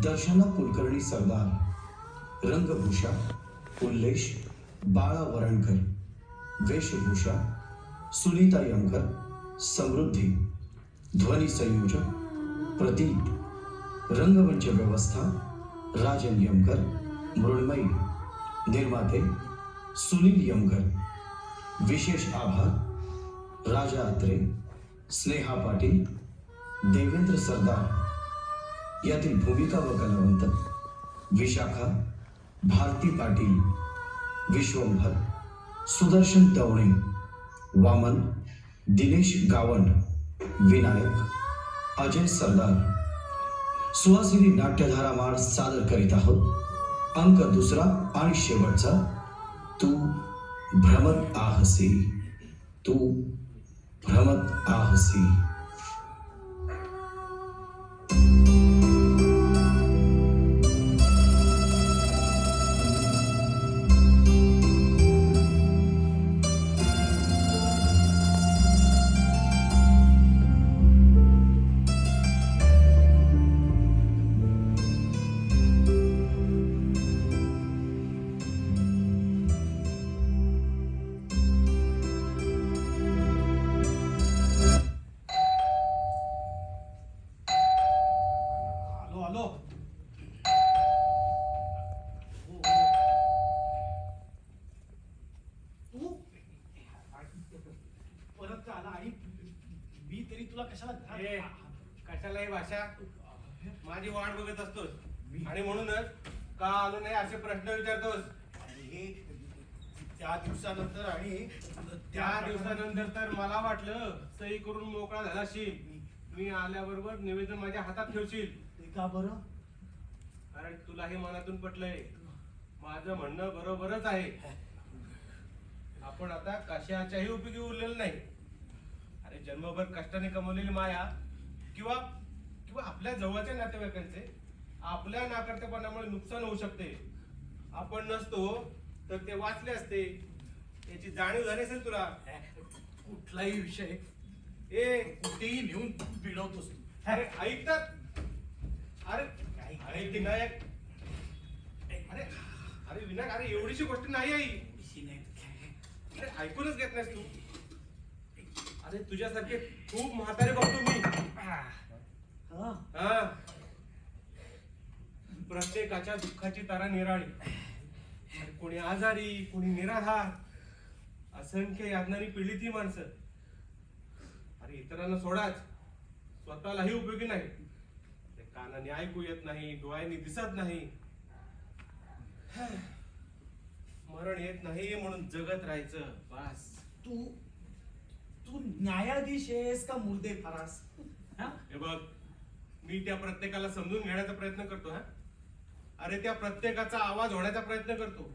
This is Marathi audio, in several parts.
दर्शना कुलकर्णी सरदार, रंगभूषा उल्लेश बाळा वरणकर, वेशभूषा सुनीता यमकर, समृद्धी, ध्वनी संयोजक प्रदीप, रंगमंच व्यवस्था राजन यमकर, मृण्मयी, निर्माते सुनील यमकर. विशेष आभार राजा अत्रे, स्नेहा पाटील, देवेंद्र सरदार. यातील भूमिका व कलावंत विशाखा, भारती पाटील, विश्वंभर, सुदर्शन तवणे, वामन, दिनेश गावंड, विनायक, अजय सरदार. सुहासिनी नाट्यधारा माळ सादर करीत आहोत अंक दुसरा आणि शेवटचा, तू भ्रमत आहसी, तू भ्रमत आहसी. कशालाही भाषा माझी वाट बघत असतोस आणि म्हणूनच का आलो नाही असे प्रश्न विचारतोस. त्या दिवसानंतर तर मला वाटलं सही करून मोकळा झालाशील. मी आल्याबरोबर निवेदन माझ्या हातात ठेवशील. ते का बरं? कारण तुला हे मनातून पटलंय. माझं म्हणणं बरोबरच आहे. आपण आता कशाच्याही उपयोगी उरलेलं नाही. अरे जन्मभर कष्टाने कमवलेली माया किंवा किंवा आपल्या जवळच्या नातेवाईकांचे आपल्या नाकर्तेपणामुळे नुकसान होऊ शकते. आपण नसतो तर ते वाचले असते. याची जाणीव झाली असेल तुला. कुठलाही विषय कुठेही नेऊन पिळवतोस तू. अरे ऐकतात. अरे अरे विनायक, अरे अरे विनायक, अरे एवढीशी गोष्ट नाही आई. अरे ऐकूनच घेत नाहीस तू. अरे तुझ्यासारखे खूप म्हातारे बघतो मी. हा, प्रत्येकाच्या दुःखाची तारा निराळी. कोणी आजारी, कोणी निराधार, असंख्य यातनांनी पिळली ती माणसं. अरे इतरांना सोडाच, स्वतःलाही उपयोगी नाही. कानाने ऐकू येत नाही, डोळ्यांनी दिसत नाही, मरण येत नाही म्हणून जगत राहायचं बस. तू तू न्यायाधीश आहेस का मुर्दे फरास? हे बघ, मी त्या प्रत्येकाला समजून घेण्याचा प्रयत्न करतो. अरे त्या प्रत्येकाचा आवाज होण्याचा प्रयत्न करतो.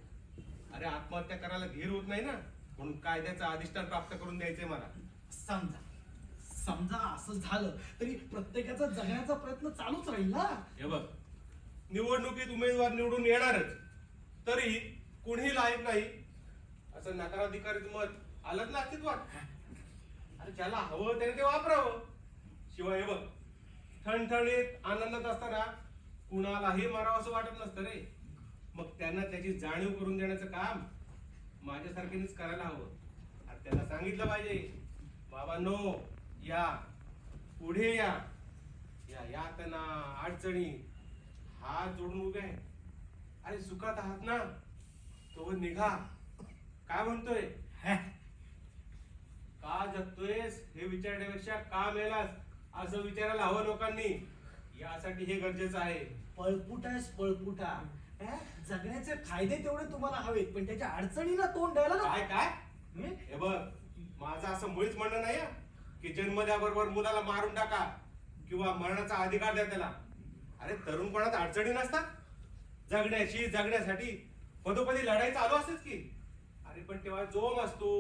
अरे आत्महत्या करायला धीर होत नाही ना, म्हणून कायद्याचं अधिष्ठान प्राप्त करून द्यायचंय मला. समजा असं झालं तरी प्रत्येकाचा जगण्याचा प्रयत्न चालूच राहील ना. हे बघ, निवडणुकीत उमेदवार निवडून येणारच, तरी कुणीही लायक नाही असं नकाराधिकारीत मत आलंच ना अस्तित्वात. अरे ज्याला हवं त्याने ते वापरावं. शिवाय हे बघ, ठणठणीत आनंदात असताना कुणालाही मारावं असं वाटत नसतं रे. मग त्यांना त्याची जाणीव करून देण्याचं काम माझ्यासारख्यानेच करायला हवं. आणि त्यांना सांगितलं पाहिजे, बाबांनो या, पुढे या, या यातना अडचणी हात जोडून उभे आहे. अरे सुखात आहात ना, तो निघा. काय म्हणतोय, का जगतोयस हे विचारण्यापेक्षा का मेलास असं विचारायला हवं लोकांनी. यासाठी हे गरजेचं आहे. पळपुटा आहेस, पळपुटा. जगण्याचे फायदे तेवढे तुम्हाला हवेत, पण त्याच्या अडचणीला तोंड द्यायला काय काय. हे बघ, माझं असं मुळीच म्हणणं नाही की जन्म द्याबरोबर मुलाला मारून टाका किंवा मरणाचा अधिकार द्या त्याला. अरे तरुणपणात अडचणी नसतात. जगण्यासाठी पदोपदी लढाई चालू असतेच की. अरे पण तेव्हा जोम असतो,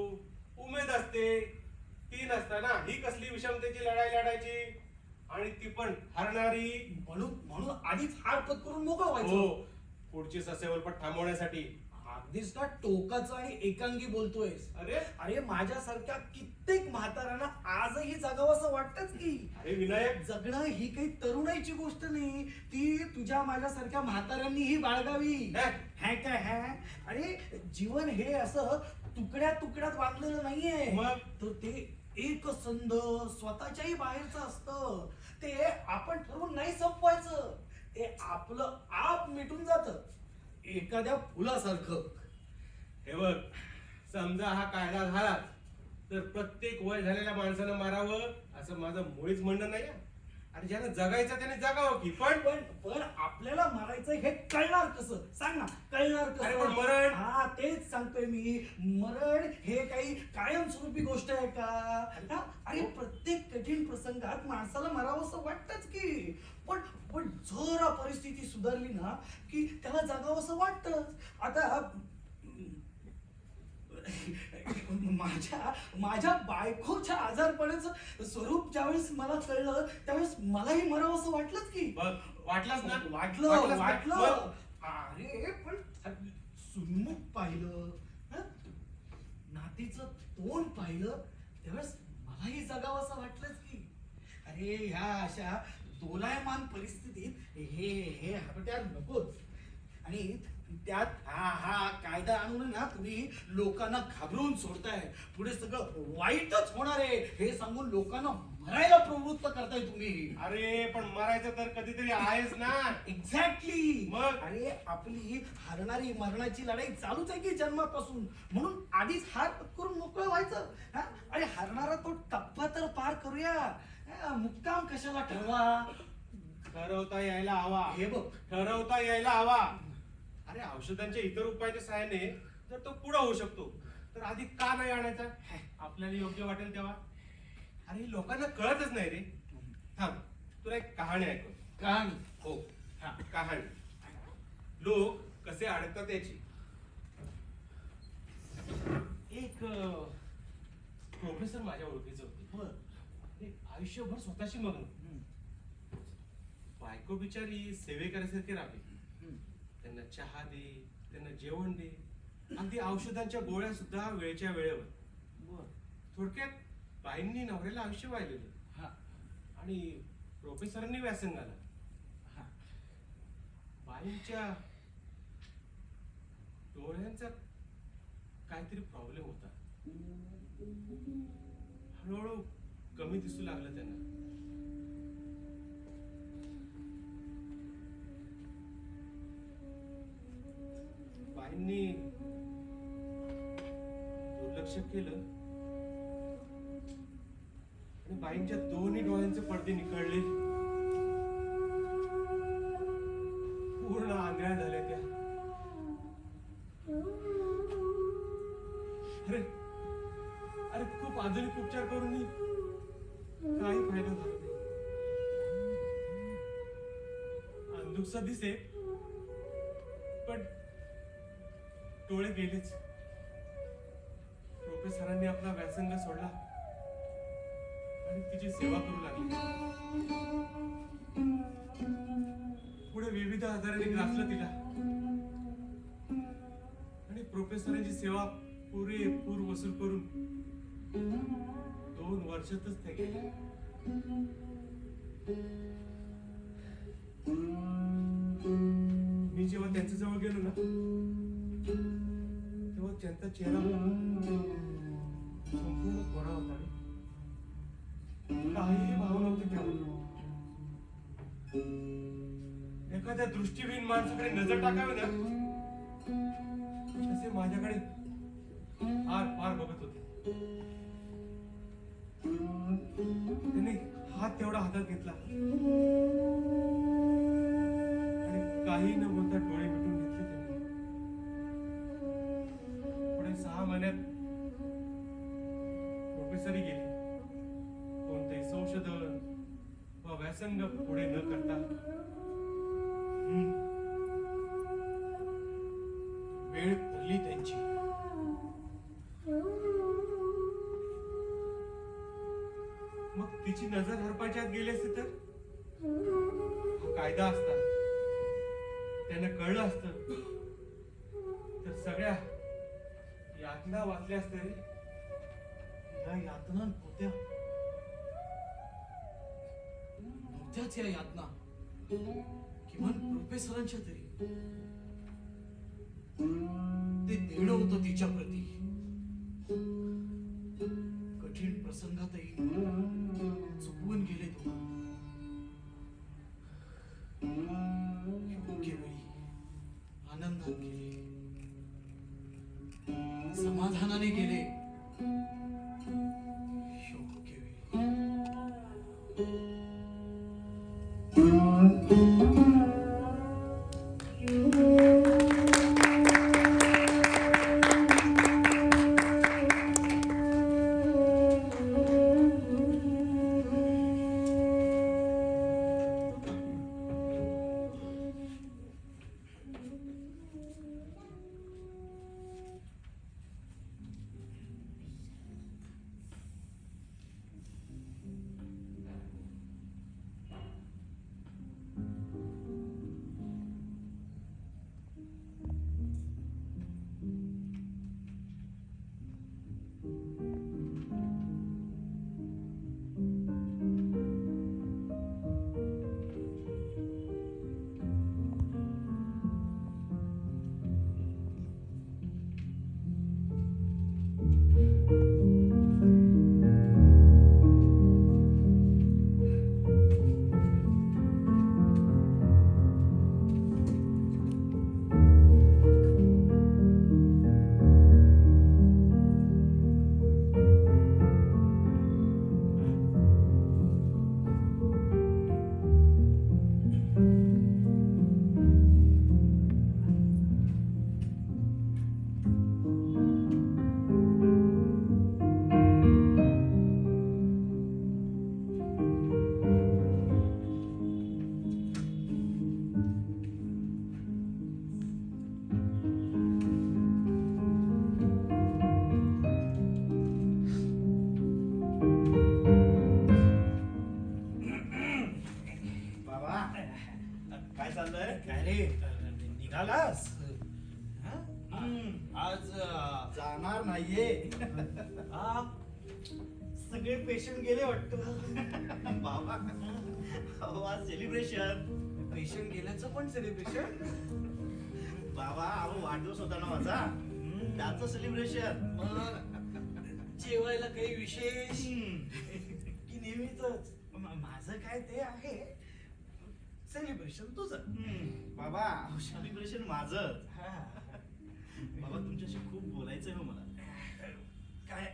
उमेद असते, ती नसताना ही कसली विषमतेची लढाई लढायची, आणि ती पण हरणारी. म्हणून आधीच हार पत्करून मोकळं व्हायचं. हो, पुढची ससेवलपट थांबवण्यासाठी. अगदीच ना टोकाचं आणि एकांगी बोलतोयस. अरे अरे माझ्यासारख्या कित्येक म्हाताऱ्यांना आजही जगावं असं वाटतच की. अरे विनायक, जगणं ही काही तरुणाईची गोष्ट नाही, ती तुझ्या माझ्यासारख्या म्हाताऱ्यांनीही बाळगावी. है काय है? अरे जीवन हे असं तुकड्या तुकड्यात बांधलेलं नाहीये. मग? तर ते एक संध स्वतःच्याही बाहेरचं असतं. ते आपण ठरवून नाही संपवायचं, ते आपलं आप मिटून जातं एखाद्या फुलासारखं. हे बघ, समजा हा कायदा झाला तर प्रत्येक वय झालेल्या माणसानं मारावं असं माझं मुळीच म्हणणं नाही हं. आणि ज्यानं जगायचं त्याने जगावं की. पण पण पण आपल्याला मारायचं हे कळणार कसं? सांग ना, कळणार अरे पण कसं? मरण? हा तेच सांगतोय मी. मरण हे काही कायमस्वरूपी गोष्ट आहे का? हा? अरे प्रत्येक कठीण प्रसंगात माणसाला मरावं असं वाटतच की. पण पण जरा परिस्थिती सुधारली ना की त्याला जगावं असं वाटतच. आता माझ्या बायकोच्या आजारपणाचं स्वरूप ज्यावेळेस मला कळलं त्यावेळेस मलाही मरावं असं वाटलंच की. बघ, वाटलंच ना? वाटलं ना? वाटलं. मग? अरे पण सुन्मुख पाहिलं, हं? नातीचं तोंड पाहिलं त्यावेळेस मलाही जगावं असं वाटलंच की. अरे ह्या अशा दोलायमान परिस्थितीत हे हे हपट्यात नकोच. आणि त्यात हा कायदा आणून ना तुम्ही लोकांना घाबरवून सोडताय. पुढे सगळं वाईटच होणार आहे हे सांगून लोकांना मरायला प्रवृत्त करताय तुम्ही. अरे पण मरायचं तर कधीतरी आहेच ना. एक्झॅक्टली. मग? अरे आपली हरणारी मरणाची लढाई चालूच आहे की जन्मापासून. म्हणून आधीच हार करून मोकळं व्हायचं. हा? अरे हरणारा तो टप्पा तर पार करूया. मुक्काम कशाला ठरवा? ठरवता यायला हवा. हे बघ, ठरवता यायला हवा. अरे औषधांच्या इतर उपायाच्या सहाय्याने जर तो पुढे होऊ शकतो तर आधी का नाही आणायचा? आपल्याला योग्य वाटेल तेव्हा. अरे लोकांना कळतच नाही रे. थांब, तुला एक कहाणी ऐकव. कहाणी. हो, हा कहाणी. लोक कसे अडकतात याची. एक प्रोफेसर माझ्या ओळखीचे होते. बरं. ते आयुष्यभर स्वतःशी मग्न. बायको बिचारी सेवेकऱ्यासारखी राहते. त्यांना चहा दे, त्यांना जेवण दे, अगदी औषधांच्या गोळ्या सुद्धा वेळच्या वेळेवर. बरं. थोडक्यात बाईंनी नवऱ्याला आयुष्य वाहिलेलं. हा. आणि प्रोफेसरांनी व्यासन घाला. हा. बाईंच्या डोळ्यांचा काहीतरी प्रॉब्लेम होता. हळूहळू कमी दिसू लागलं त्यांना. बाईंनी दुर्लक्ष केलं आणि बाईंच्या दोन्ही डोळ्यांचे पडदे निकळले. पूर्ण आंधळ्या झाल्या त्या. अरे अरे खूप आधुनिक उपचार करूनही काही फायदा झाला नाही. अंधुकसा दिसे पण डोळे गेलेच. प्रोफेसरांनी आपला व्यासंग सोडला आणि तिची सेवा करू लागली. पुढे विविध आजाराने ग्रासलं तिला आणि प्रोफेसरांची सेवा पुरेपूर वसूल करून 2 वर्षातच ते गेले. मी जेव्हा त्यांच्या जवळ गेलो ना तेव्हा त्यांचा चेहरा संपूर्ण कोरा होता. काहीही भाव नव्हते त्यावर. एखाद्या दृष्टीहीन माणसाकडे नजर टाकावी ना तसे माझ्याकडे आर पार बघत होते. त्यांनी हात तेवढा हातात घेतला आणि काही न बोलता डोळे मिटून घेतले त्यांनी. पुढे 6 महिन्यात प्रोफेसरही गेले. कोणतेही संशोधन व व्यासंग पुढे न करता वेळ भरली त्यांची. मग तिची नजर हरपायच्या आत गेली असते तर हा कायदा असता, त्यानं कळलं असतं तर तर सगळ्या यातना वाचल्यास तरी या यातना नव्हत्या नव्हत्याच या यातना, किमान प्रोफेसरांच्या तरी. ते देणं होतं तिच्या प्रती. कठीण प्रसंगातही चुकवून गेले तो. योग्य वेळी आनंदात गेले, समाधानाने गेले, योग्य वेळी. काय चाललंय? काय रे, निघालास? हा? आज जाणार नाहीये. सगळे पेशंट गेले वाटतं. बाबा अहो, आज सेलिब्रेशन. पेशंट गेल्याचं पण सेलिब्रेशन? बाबा अहो, वाढदिवस होता ना माझा, त्याचं सेलिब्रेशन. मग जेवायला काही विशेष की नेहमीच? माझं काय ते आहे सेलिब्रेशन तुझं. बाबा सेलिब्रेशन माझं. बाबा तुमच्याशी खूप बोलायचंय हो मला. काय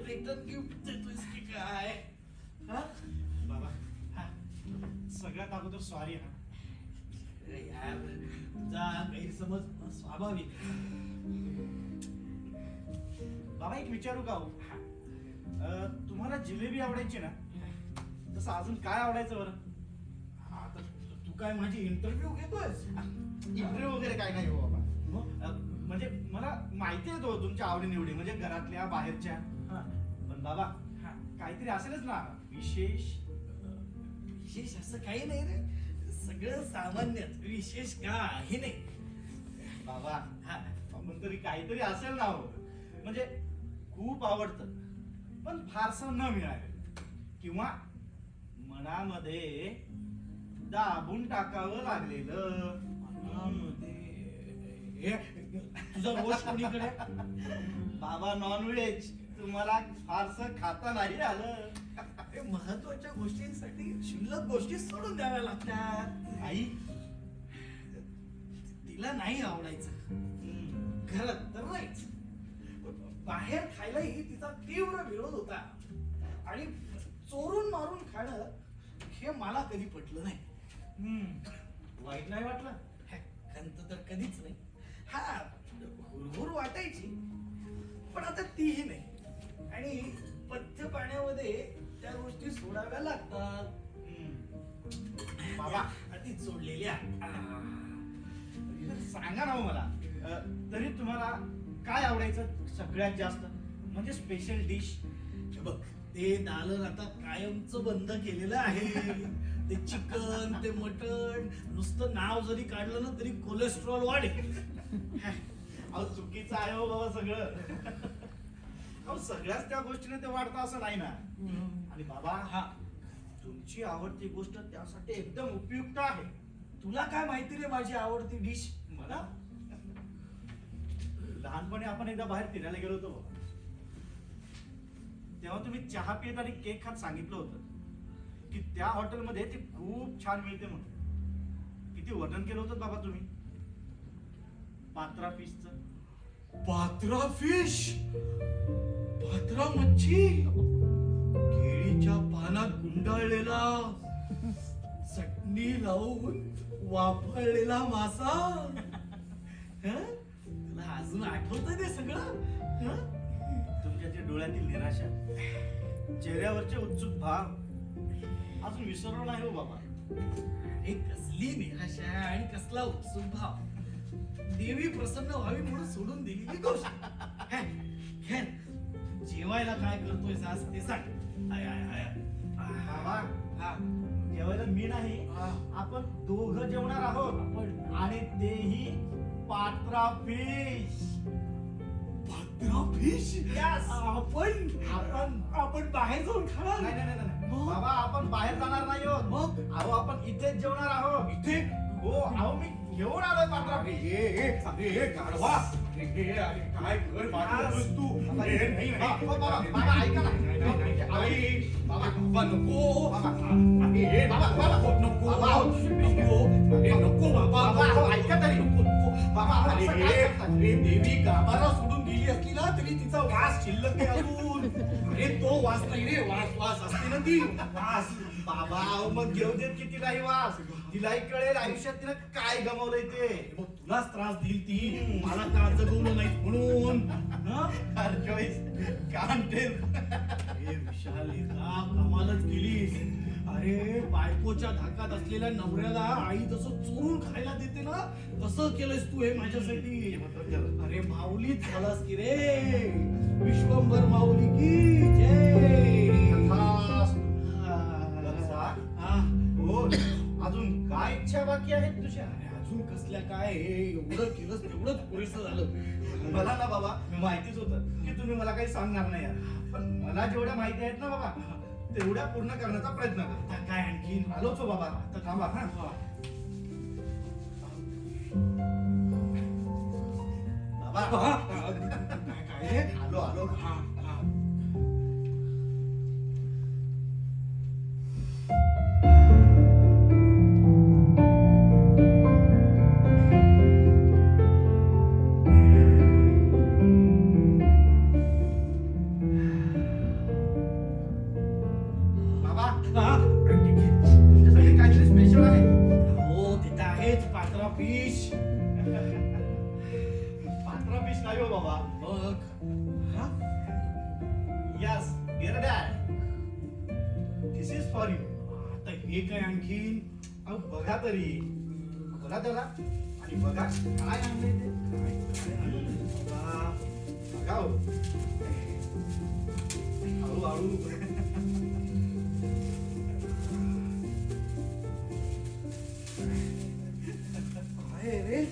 रिटर्न गिफ्ट देतोयस की काय? बाबा सगळ्यात अगोदर सॉरी हा. यार तुझा गैरसमज स्वाभाविक. बाबा एक विचारू का हो? तुम्हाला जिलेबी आवडायची ना, तसं अजून काय आवडायचं बरं? आता तू काय माझी इंटरव्ह्यू घेतोयस? इंटरव्ह्यू वगैरे काय नाही हो बाबा. म्हणजे मला माहिती आहे तो तुमच्या आवडी निवडी, म्हणजे घरातल्या बाहेरच्या. पण बाबा काहीतरी असेलच ना विशेष. विशेष असं काही नाही रे, सगळं सामान्यच. विशेष काही नाही बाबा. पण तरी काहीतरी असेल ना हो. म्हणजे खूप आवडतं पण फारसं न मिळालं, किंवा मनामध्ये दाबून टाकावं लागलेलं. तुझा रोज कोणीकडे? बाबा नॉनव्हेज तुम्हाला फारसं खाता नाही आलं. महत्वाच्या गोष्टींसाठी शिल्लक गोष्टी सोडून द्याव्या लागतात. आई तिला नाही आवडायचं, घरात तर नाहीच, बाहेर खायलाही तिचा तीव्र विरोध होता. आणि चोरून मारून खाणं हे मला कधी पटलं नाही. वाईट नाही वाटलं? खंत तर कधीच नाही. हा हुरहुर वाटायची, पण आता तीही नाही. आणि पथ्य पाण्यामध्ये त्या गोष्टी सोडाव्या लागतात. बाबा आधी सोडलेल्या. सांगा ना हो मला, तरी तुम्हाला काय आवडायचं सगळ्यात जास्त, म्हणजे स्पेशल डिश? बघ, ते दालन आता कायमच बंद केलेलं आहे. ते चिकन, ते मटण पण नुसतं नाव जरी काढलं ना तरी कोलेस्ट्रॉल वाढेल. अहो चुकीचं आहे हो बाबा सगळं. अहो सगळ्याच त्या गोष्टीने ते वाढतं असं नाही ना. आणि बाबा हा, तुमची आवडती गोष्ट त्यासाठी एकदम उपयुक्त आहे. तुला काय माहिती रे माझी आवडती डिश? मला लहानपणी आपण एकदा बाहेर फिरायला गेलो होतो बाबा. तेव्हा तुम्ही चहा पित आणि केक खात सांगितलं होतं की त्या हॉटेलमध्ये ते खूप छान मिळते म्हणून. किती वर्णन केलं होतं बाबा तुम्ही पात्रा फिशचं. पात्रा फिश, पात्रा मच्छी, केळीच्या पानात गुंडाळलेला, चटणी लावून वाफळलेला मासा. हं? तुला अजून आठवतंय ते सगळं? हं? तुमच्या त्या डोळ्यातील निराशा, चेहऱ्यावरचे उत्सुक भाव अजून विसरलो नाही हो बाबा. अरे कसली निराशा आणि कसला उत्सुक भाव. देवी प्रसन्न व्हावी म्हणून सोडून दिलेली गोष्ट. हं? हं? जेवायला काय करतोय आज ते सांग. I I I. बाबा हा, जेवायला मी नाही, हा. आपण दोघं जेवणार आहोत. आपण आणि तेही Patra fish. Patra fish. Yes. आपण बाहेर जाऊन खाणार. नाही नाही नाही नाही. मग? बाबा आपण बाहेर जाणार नाही आहोत. मग? अहो आपण इथेच जेवणार आहोत. इथे? हो अहो मी घेऊन आलोय पात्रा फिश. काय घर बांधतोस तू? बाबा, ए, नाही, बाबा, नाही. बाबा, बाबा, ऐका ना. आई, बाबा नको. बाबा, ए, बाबा, बाबा, नको. बाबा, अहो, नको. अरे नको बाबा. बाबा, अहो, ऐका तरी. नको, नको. बाबा, अहो, अरे, असं काय करताय? अरे, देवी गाभारा सोडून गेली असली ना तरी तिचा वास शिल्लक आहे अजून. अरे तो वास नाही रे, वास असते ना ती वास. बाबा अहो मग घेऊ देत की तिलाही वास. तिलाही कळेल आयुष्यात तिनं काय गमावलंय ते. मग तुलाच त्रास देईल ती, मला का जगवलं नाही म्हणून. हं? Her choice can't tell. अरे विशाली का कमालच केलीस. अरे बायकोच्या धाकात असलेल्या नवऱ्याला आई जसं चोरून खायला देते ना तसं केलंस तू हे माझ्यासाठी. अरे माऊलीच झालास की रे. विश्वंभर माऊली की जय. लक्षा. हा. हो अजून काय इच्छा बाकी आहेत तुझ्या? अरे अजून कसल्या काय हे एवढं केलंस तेवढंच पुरेसं झालं. मला ना बाबा माहितीच होतं की तुम्ही मला काही सांगणार नाही यार. पण मला जेवढ्या माहिती आहेत ना बाबा तेवढ्या पूर्ण करण्याचा प्रयत्न कर. आता काय आणखीन? आलोच हो बाबा. आता थांबा हा. बाबा काय रे? आलो आलो. हा, हा. बाबा हा? तुमच्यासाठी काहीतरी स्पेशल आहे. हो तिथं आहेच पात्रा फिश. पात्रा फिश नाही हो बाबा. बघ. हा? Yes dear dad this is for you. आता हे काय आणखीन? अहो बघा तरी. बघा त्याला आणि बघा काय आणलंय ते. बाबा, बघा हो. हळूहळू. काय रे?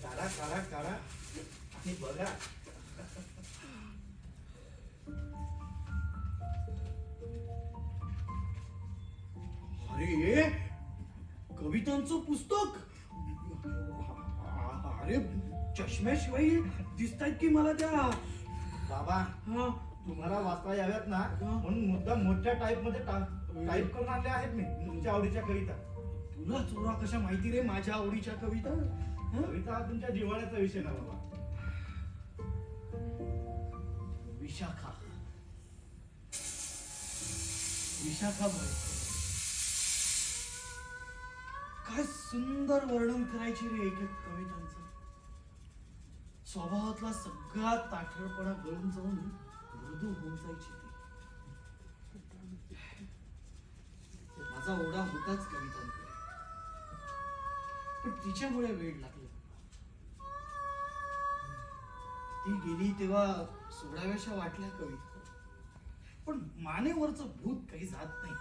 काढा काढा काढा आणि बघा. अरे कवितांचं पुस्तक. अरे चष्म्याशिवाय दिसतायत की मला त्या. बाबा हा. तुम्हाला वाचता याव्यात ना म्हणून मुद्दा मोठ्या टाईप मध्ये टाईप करून आणल्या आहेत मी तुमच्या आवडीच्या कविता. तुला चोरा कशा माहिती रे माझ्या आवडीच्या कविता? हं? कविता हा तुमच्या जिव्हाळ्याचा विषय ना बाबा. विशाखा. विशाखा बाई. काय सुंदर वर्णन करायचे रे एक एक कवितांचं. स्वभावातला सगळा ताठरपणा गळून जाऊन मृदू होऊन जायची ती. माझा ओढा होताच कवितांकडे, पण तिच्यामुळे वेळ लागला. ती गेली तेव्हा सोडाव्याशा वाटल्या कविता, पण मानेवरचं भूत काही जात नाही.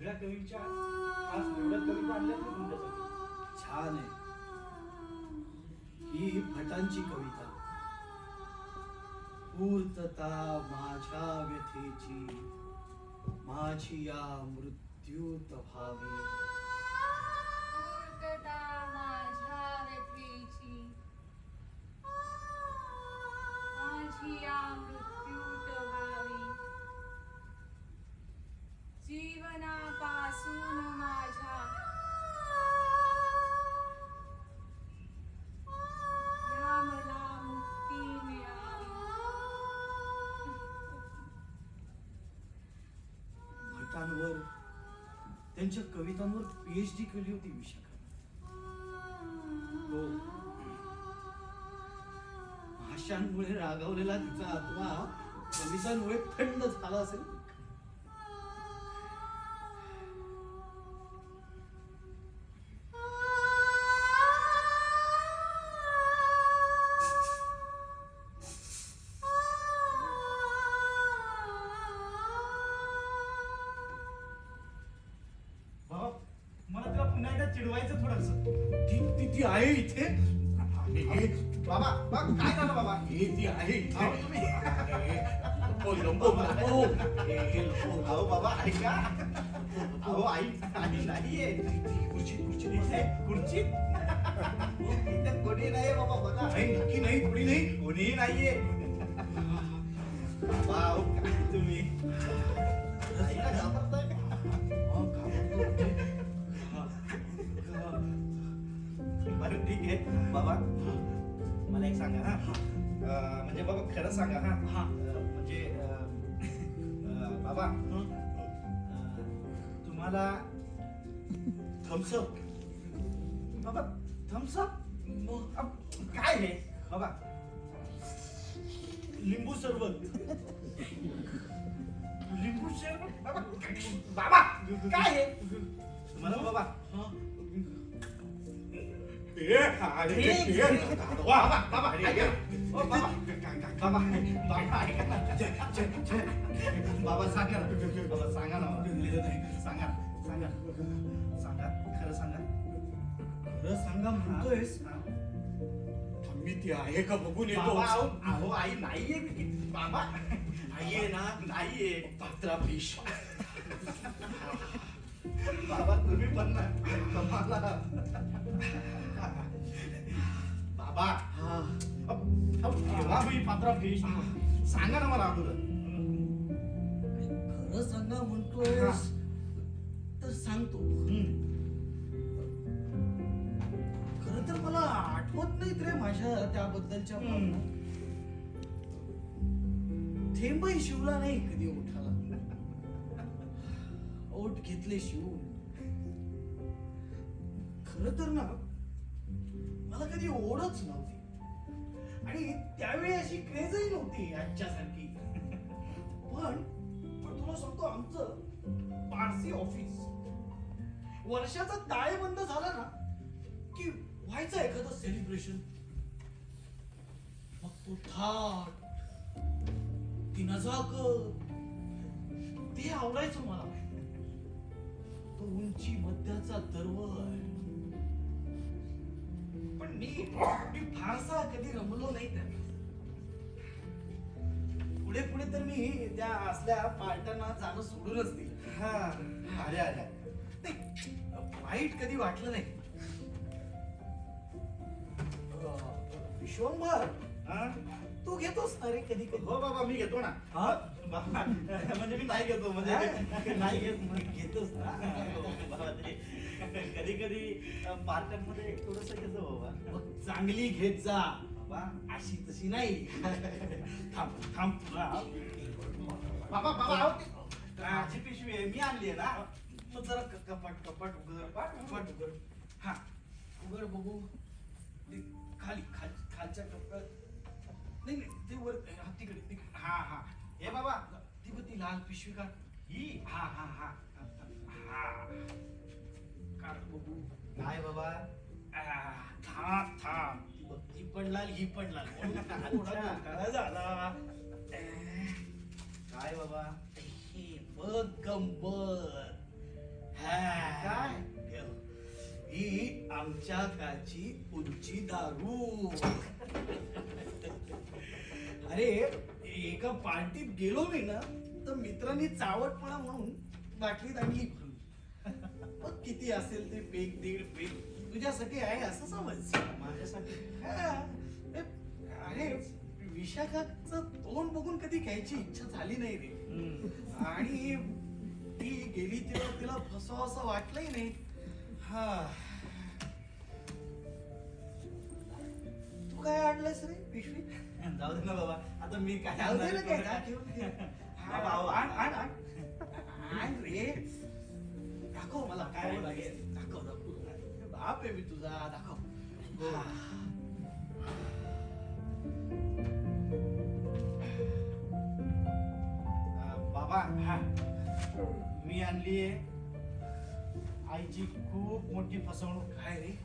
सगळ्या कवींच्या खास निवडक कविता आणल्या मी तुमच्यासाठी. छान आहे. ही भटांची कविता. पूर्तता माझ्या व्यथेची, माझी या मृत्यूत भावी. पूर्तता माझ्या व्यथेची, माझी या मृत्यूत व्हावी. जीवनापासून माझ्या या मला मुक्ती मिळावी. भटांवर, त्यांच्या कवितांवर PhD केली होती विशाखा. हो, भाषांमुळे रागावलेला तिचा आत्मा कवितांमुळे थंड झाला असेल. बाबा मला तिला पुन्हा एकदा चिडवायचं थोडस. ती आहे इथे. बाबा बाबा, काय झालं बाबा? ती आहे इथे. अहो, तुम्ही अहो बाबा ऐका. अहो आई नाहीये. खुर्ची इथे खुर्ची इथे कोणी नाहीये बाबा, बघा. नक्की नाही, कोणी नाही. कोणीही नाहीये. बाबा अहो, काय तुम्ही आईला घाबरताय का? बरं ठीक आहे बाबा, मला एक सांगा हा. म्हणजे बाबा खरं सांगा हा. म्हणजे बाबा तुम्हाला थम्सअप, बाबा थम्सअप काय हे बाबा? लिंबू सरबत, लिंबू सरबत बाबा, बाबा काय हे तुम्हाला बाबा? बाबा बाबा ऐका. ओ बाबा बाबा बाबा ऐका ना. बाबा सांगा ना, बाबा सांगा ना, सांगा सांगा सांगा, खरं सांगा. खरं सांगा म्हणतोयस. मी ती आहे का बघून येतो. बाबा अहो अहो, आई नाहीये बाबा. नाहीये ना. नाहीये पात्रा फिश. बाबा तुम्ही पण ना कमाला. बाबा केव्हा मी पात्रा फिश सांगा ना मला अगोदर. खरं सांगा म्हणतोयस तर सांगतो. खरं तर मला आठवत नाहीत रे माझ्या त्याबद्दलच्या भावना. थेंबही शिवला नाही कधी ओठाला. ओठ घेतले शिवून. खरं तर ना मला कधी ओढच नव्हती, आणि त्यावेळी अशी क्रेजही नव्हती आजच्यासारखी. पण तुला सांगतो, आमचं पारसी ऑफिस वर्षाचा ताळेबंद झाला ना की व्हायचं एखादं सेलिब्रेशन. मग तो थाट, ती नजाकत, ते आवडायचं मला. तो उंची मध्याचा दरवळ. पण मी फारसा कधी रमलो नाही त्यात. पुढे पुढे तर मी त्या असल्या पार्ट्यांना जाणं सोडूनच दिलं. हा आल्या आल्या. नाही, वाईट कधी वाटलं नाही. विश्वंभर, हा? तू घेतोस ना रे कधी कधी? हो बाबा मी घेतो ना. हा? बाबा म्हणजे मी नाही घेतो, म्हणजे नाही घेत. घेतोस ना? बाबा ते कधी कधी पार्ट्यांमध्ये थोडस घेतो बाबा. मग चांगली घेत जा बाबा अशी तशी नाही. थांब थांब तुला. बाबा बाबा अहो, ती माझी पिशवी आहे, मी आणली आहे ना. मग जरा कपाट कपाट उघड. कपाट उघड. हा उघड बघू. ते खाली खालच्या कप्प्यात. नाही नाही, ते वर. हा तिकडे. हा हा. हे बाबा ती बघ, ती लाल पिशवी काढ. ही हा हा हा हा. काढ बघू. काय बाबा? थांब थांब. ती बघ, ती पण लाल, ही पण लाल. थोडा धोका झाला. काय बाबा? हे बघ गंमत. काय ही आमच्या गाची उंची दारू. अरे एका पार्टीत गेलो मी ना तर मित्रांनी चावटपणा म्हणून बाटलीत आणली भरून. मग किती असेल ते पेक दीड पेक तुझ्यासाठी आहे असं समज. माझ्यासाठी हा. अरे विशाखाचं तोंड बघून कधी घ्यायची इच्छा झाली नाही रे. आणि ती गेली तेव्हा तिला फसवा असं वाटलंही नाही. हा तू काय आणलंयस रे पिशवी? जाऊ दे ना बाबा, आता मी काय जाऊ दे ना आणणार? काय, जा घेऊन दे. हा, आण आण आण आण रे. दाखव मला काय लागेल. दाखव दाखव. बाप आहे मी तुझा. दाखव. हा. बाबा, मी आणली आईची खूप मोठी फसवणूक. काय रे?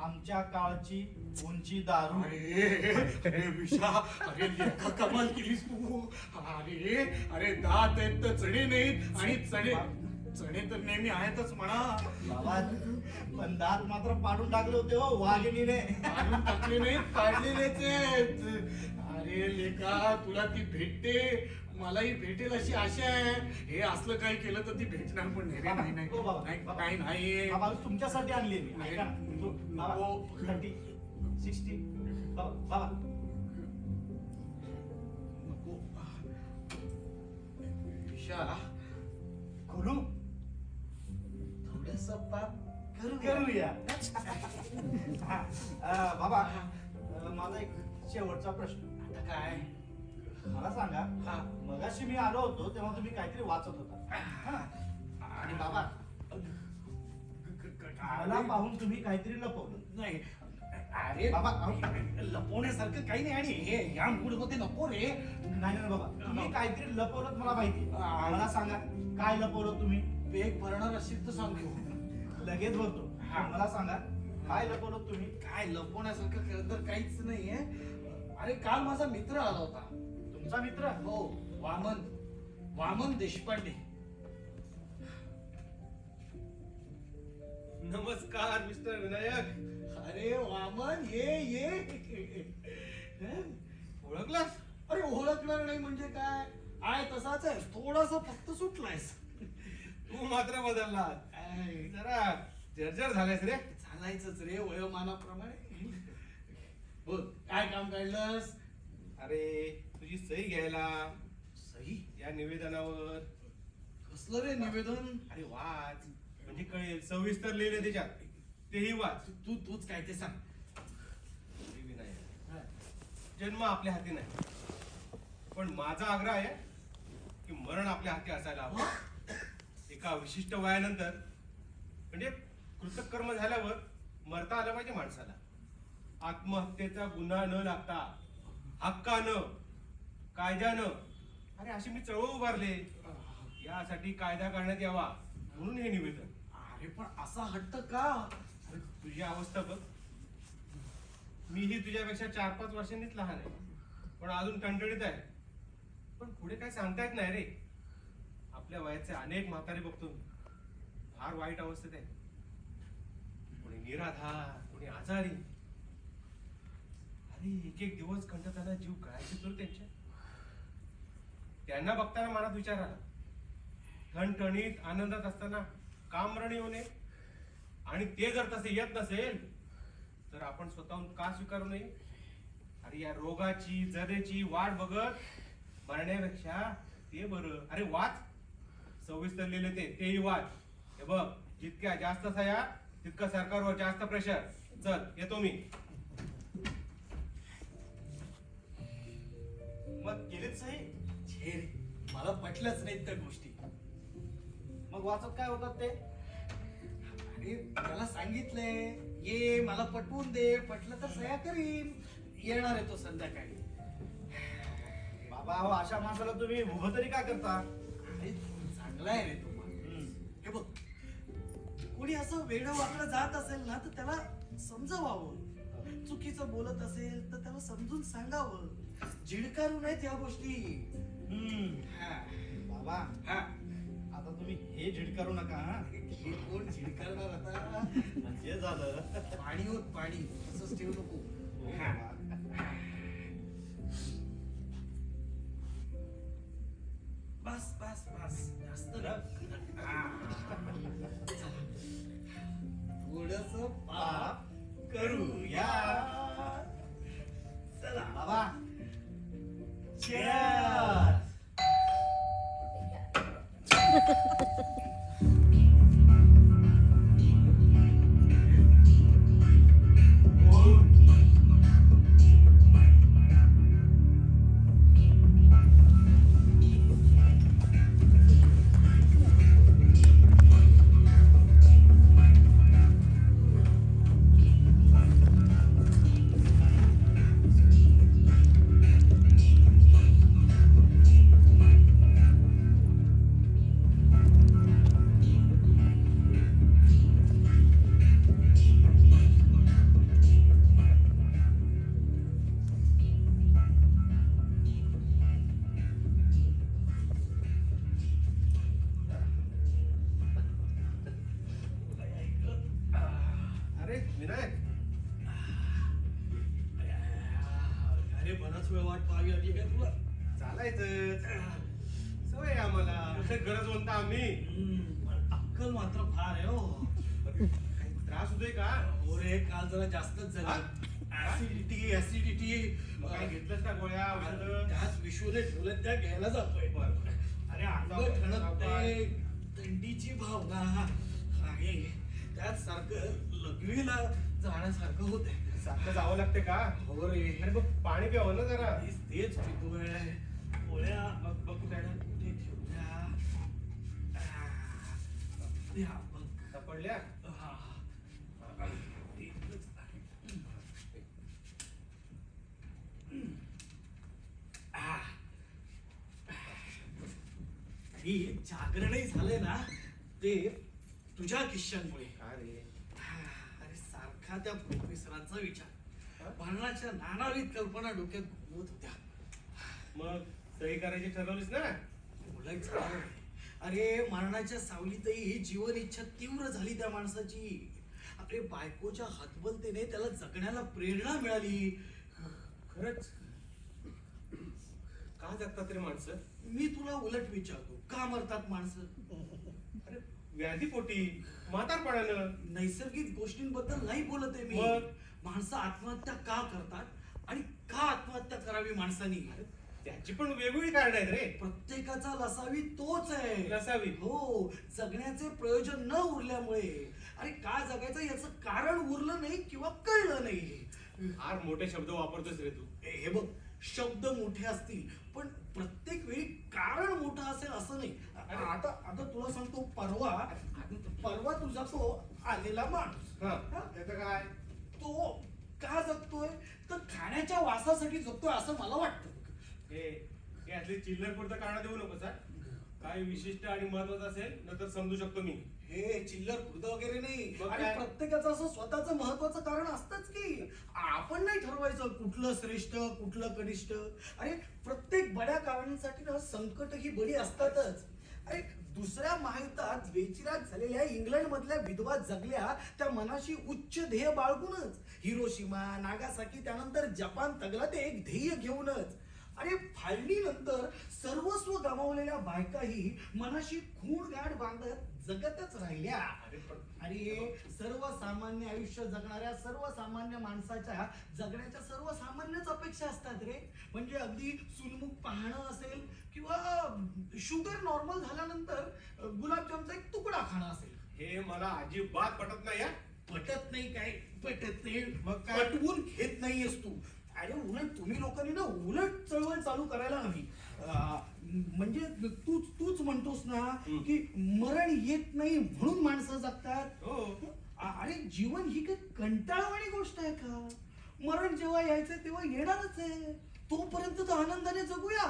आमच्या काळची उंची दारू. अरे विशा, अरे लेखा कमाल केलीस तू. अरे दात आहेत तर चणे नाहीत, आणि चणे तर नेहमी आहेतच म्हणा. बाबा, पण दात मात्र पाडून टाकले होते हो वाघिणीने. काढून टाकले नाहीत, काढलेलेच आहेत. अरे लेखा, तुला ती भेटते, मलाही भेटेल अशी आशा आहे. हे असलं काही केलं तर ती भेटणार पण नाही रे. बाबा, नाही हो बाबा, नाही बाबा. नाही नाही. बाबा, तुमच्यासाठी आणली मी. नाही. ऐका ना, तो- बाबा, नको. 30, 60. बाबा, नको. विशा, खोलू थोडस पाप करूया. हा, बाबा, माझा एक शेवटचा प्रश्न. आता काय? मला सांगा, हा. मगाशी मी आलो होतो तेव्हा तुम्ही काहीतरी वाचत होता. हा. आणि बाबा, मला पाहून तुम्ही काहीतरी लपवलं. नाही अरे बाबा, लपवण्यासारखं काही नाही. आणि हे या मूड मध्ये नको रे. नाही नाही बाबा, तुम्ही काहीतरी लपवलं मला माहिती. मला सांगा, काय लपवलं तुम्ही? पेक भरणार असेल तर सांग घेऊ. लगेच बोलतो. हा. मला सांगा, काय लपवलं तुम्ही? काय लपवण्यासारखं खरं तर काहीच नाहीये. अरे काल माझा मित्र आला होता. तुमचा मित्र? हो, वामन देशपांडे. नमस्कार मिस्टर विनायक. अरे वामन, ये ओळखलास? अरे ओळखणार नाही म्हणजे काय? आहे तसाच आहे, थोडासा फक्त सुटलायस. तू मात्र बदललास. जरा जर्जर झालायस रे. चालायचंच रे वयोमानाप्रमाणे. बोल, काय काम काढलंस? अरे तुझी सही घ्यायला सही? या निवेदनावर. कसलं रे निवेदन? अरे वाच, म्हणजे कळेल. सविस्तर लिहिले त्याच्यात, तेही वाच. तूच काय ते सांग. श्री विनायक, जन्म आपल्या हाती नाही, पण माझा आग्रह आहे की मरण आपल्या हाती असायला हवं. एका विशिष्ट वयानंतर, म्हणजे कृतकर्म झाल्यावर मरता आलं पाहिजे माणसाला. आत्महत्येचा गुन्हा न लागता, हक्कानं, कायद्यानं. अरे अशी मी चळवळ उभारले. यासाठी कायदा करण्यात यावा म्हणून हे निवेदन. अरे पण असा हट्ट का? अरे तुझी अवस्था बघ. मीही तुझ्यापेक्षा 4-5 वर्षांनीच लहान आहे, पण अजून टणटणीत आहे. पण पुढे काय सांगता येत नाही रे. आपल्या वयाचे अनेक म्हातारे बघतो मी, फार वाईट अवस्थेत आहे. कोणी निराधार, कोणी आजारी. अरे एक एक दिवस कंटाळताना जीव गळायचे तर त्यांना बघताना मनात विचार आला, ठणठणीत आनंदात असताना काम मरण येऊ नये. आणि ते जर तसे येत नसेल तर आपण स्वतःहून का स्वीकारू नये? अरे या रोगाची जरेची वाट बघत मरण्यापेक्षा ते बरं. अरे वाच, सविस्तर लिहिले तेही वाच. हे बघ, जितक्या जास्त सह्या तितकं सरकारवर जास्त प्रेशर. चल येतो मी. मग केलीच सही? छे रे, मला पटलंच नाहीत त्या गोष्टी. मग वाचत काय होतात ते? अरे त्याला सांगितलंय, ये मला पटवून दे, पटलं तर सह्या करीन. येणार आहे तो संध्याकाळी. बाबा, हो अशा माणसाला तुम्ही उभं तरी का करता? अरे चांगला आहे रे तू माणूस. हे बघ, कोणी असं वेडं वाकडं जात असेल ना तर त्याला समजवावं. चुकीचं बोलत असेल तर त्याला समजून सांगावं. झिडकारू नाहीत या गोष्टी. हा. बाबा, हा. आता आता तुम्ही हे झिडकारू नका हा. हे कोण झिडकारणार आता? म्हणजे झालं. पाणी होत पाणी तसंच ठेवू नको. हो बाबा. बस बस बस जास्त थोडस पाप करूया. चला बाबा Cheers! अरे विनायक, अरे बराच वेळ वाट पाहावी लागली काय तुला? चालायचं सवय आहे आम्हाला. गरज म्हणता आम्ही. पण अक्कल मात्र फार आहे हो. काही त्रास होतोय का? हो रे, काल जरा जास्तच झाली. ऍसिडिटी काय घेतलंस का गोळ्या औषधं? त्याच विश्वने ठेवलं त्या घ्यायला जातोय. अरे अंग ठणकते, थंडीची भावना आहे. त्यात सारखं लघवीला जाण्यासारखं होतंय. सारखं जावं लागते का? हो रे. अरे बघ पाणी प्यावं ना जरा. तेच पितोय. गोळ्या बघ बघ कुठे कुठे ठेवल्या? द्या बघ. सापडल्या? हा. इथंच आहे. ही जागरणही झाले ना ते तुझ्या किश्यांमुळे. अरे अरे सारखा त्या प्रोफेसरांचा विचार, भांडणाच्या नानाविध कल्पना डोक्यात घुमत होत्या. मग सही करायची ठरवलीस ना? उलट झालं. अरे मरणाच्या सावलीतही जीवन इच्छा तीव्र झाली त्या माणसाची. अरे बायकोच्या हतबलतेने त्याला जगण्याला प्रेरणा मिळाली. खरंच का जगतात रे माणसं? मी तुला उलट विचारतो, का मरतात माणसं? अरे व्याधीपोटी, म्हातारपणानं. नैसर्गिक गोष्टींबद्दल नाही बोलत आहे मी. मग? माणसं आत्महत्या का करतात आणि का आत्महत्या करावी माणसानी? त्याची पण वेगवेगळी कारण आहेत रे. प्रत्येकाचा लसावी तोच आहे. लसावी? हो, जगण्याचे प्रयोजन न उरल्यामुळे. अरे का जगायचं याचं कारण उरलं नाही किंवा कळलं नाही. फार मोठे शब्द वापरतोस रे तू. हे बघ, शब्द मोठे असतील पण प्रत्येक वेळी कारण मोठं असेल असं नाही. आता आता तुला सांगतो, परवा तुझा तो आलेला माणूस, हा हा? त्याचं काय? तो का जगतोय तर खाण्याच्या वासासाठी जगतोय असं मला वाटतं. हे असली चिल्लर पुरतं कारण देऊ नकोस हा. काय विशिष्ट आणि महत्वाचं असेल न तर समजू शकतो मी. हे चिल्लर खुर्द वगैरे नाही. मग आणि काय? प्रत्येकाचं असं स्वतःचं महत्वाचं कारण असतंच की. आपण नाही ठरवायचं कुठलं श्रेष्ठ कुठलं कनिष्ठ. अरे प्रत्येक बड्या कारणांसाठी ना संकट ही बडी असतातच. अरे दुसऱ्या महायुद्धात बेचिराग झालेल्या इंग्लंड मधल्या विधवा जगल्या त्या मनाशी उच्च ध्येय बाळगूनच. हिरोशिमा, नागासाकी, त्यानंतर जपान तगला ते एक ध्येय घेऊनच. अरे फाळणीनंतर सर्वस्व गमावलेल्या बायकाही मनाशी खूण गाठ बांधत जगतच राहिल्या. अरे सर्वसामान्य आयुष्य जगणाऱ्या सर्वसामान्य माणसाच्या जगण्याच्या सर्वसामान्यच अपेक्षा असतात रे. म्हणजे अगदी सुनमुख पाहणं असेल किंवा शुगर नॉर्मल झाल्यानंतर गुलाबजामचा एक तुकडा खाणं असेल. हे मला अजिबात पटत नाही हा. पटत नाही काय? पटत नाही. मग काय? पटवून घेत नाहीयेस तू. अरे उलट तुम्ही लोकांनी ना उलट चळवळ चालू करायला हवी. म्हणजे तूच म्हणतोस ना की मरण येत नाही म्हणून माणसं जगतात. हो. अरे जीवन ही काही कंटाळवाणी गोष्ट आहे का? मरण जेव्हा यायचंय तेव्हा येणारच आहे. तोपर्यंत तर आनंदाने जगूया.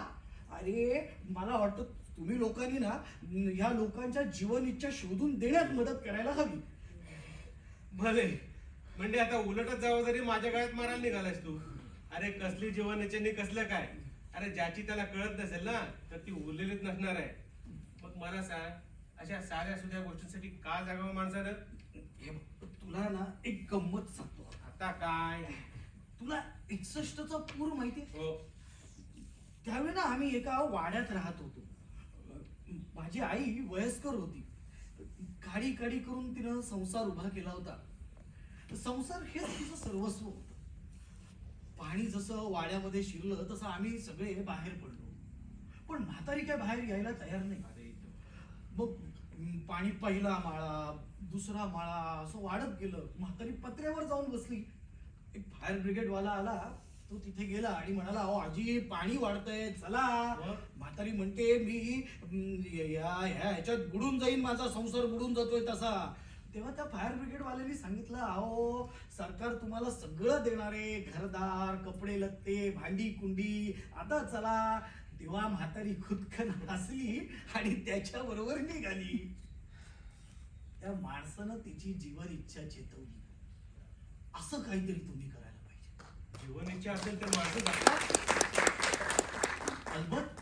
अरे मला वाटतं तुम्ही लोकांनी ना ह्या लोकांच्या जीवन इच्छा शोधून देण्यात मदत करायला हवी. भले म्हणजे आता उलटच जावं जरी माझ्या गळ्यात मारायला निघालायस तू. अरे कसली जीवन याच्याने कसलं काय? अरे ज्याची त्याला कळत नसेल ना तर ती उरलेलीच नसणार आहे. मग मला सांग, अशा साऱ्या सुद्या गोष्टींसाठी का जागावं माणसानं? हे बघ, तुला ना एक गंमत सांगतो. आता काय? तुला 61चा पूर माहितीये? हो. त्यावेळी ना आम्ही एका वाड्यात राहत होतो. माझी आई वयस्कर होती. काडी काडी करून तिनं संसार उभा केला होता. संसार हेच तिचं सर्वस्व होतं. पाणी जसं वाड्यामध्ये शिरलं तसं आम्ही सगळे बाहेर पडलो. पण म्हातारी काय बाहेर यायला तयार नाही. मग पाणी पहिला माळा, दुसरा माळा असं वाढत गेलं. म्हातारी पत्र्यावर जाऊन बसली. एक फायर ब्रिगेड वाला आला. तो तिथे गेला आणि म्हणाला, अहो आजी पाणी वाढतंय चला. म्हातारी म्हणते, मी ह्याच्यात बुडून जाईन, माझा संसार बुडून जातोय तसा. तेव्हा त्या फायर ब्रिगेड वाल्यांनी सांगितलं, अहो सरकार तुम्हाला सगळं देणार आहे, घरदार, कपडे लत्ते, भांडी कुंडी, आता चला. तेव्हा म्हातारी खुदकन हसली आणि त्याच्या बरोबर निघाली. त्या माणसानं तिची जीवन इच्छा चेतवली. असं काहीतरी तुम्ही करायला पाहिजे. जीवन इच्छा असेल तर माणसं जगतात. अलबत्त.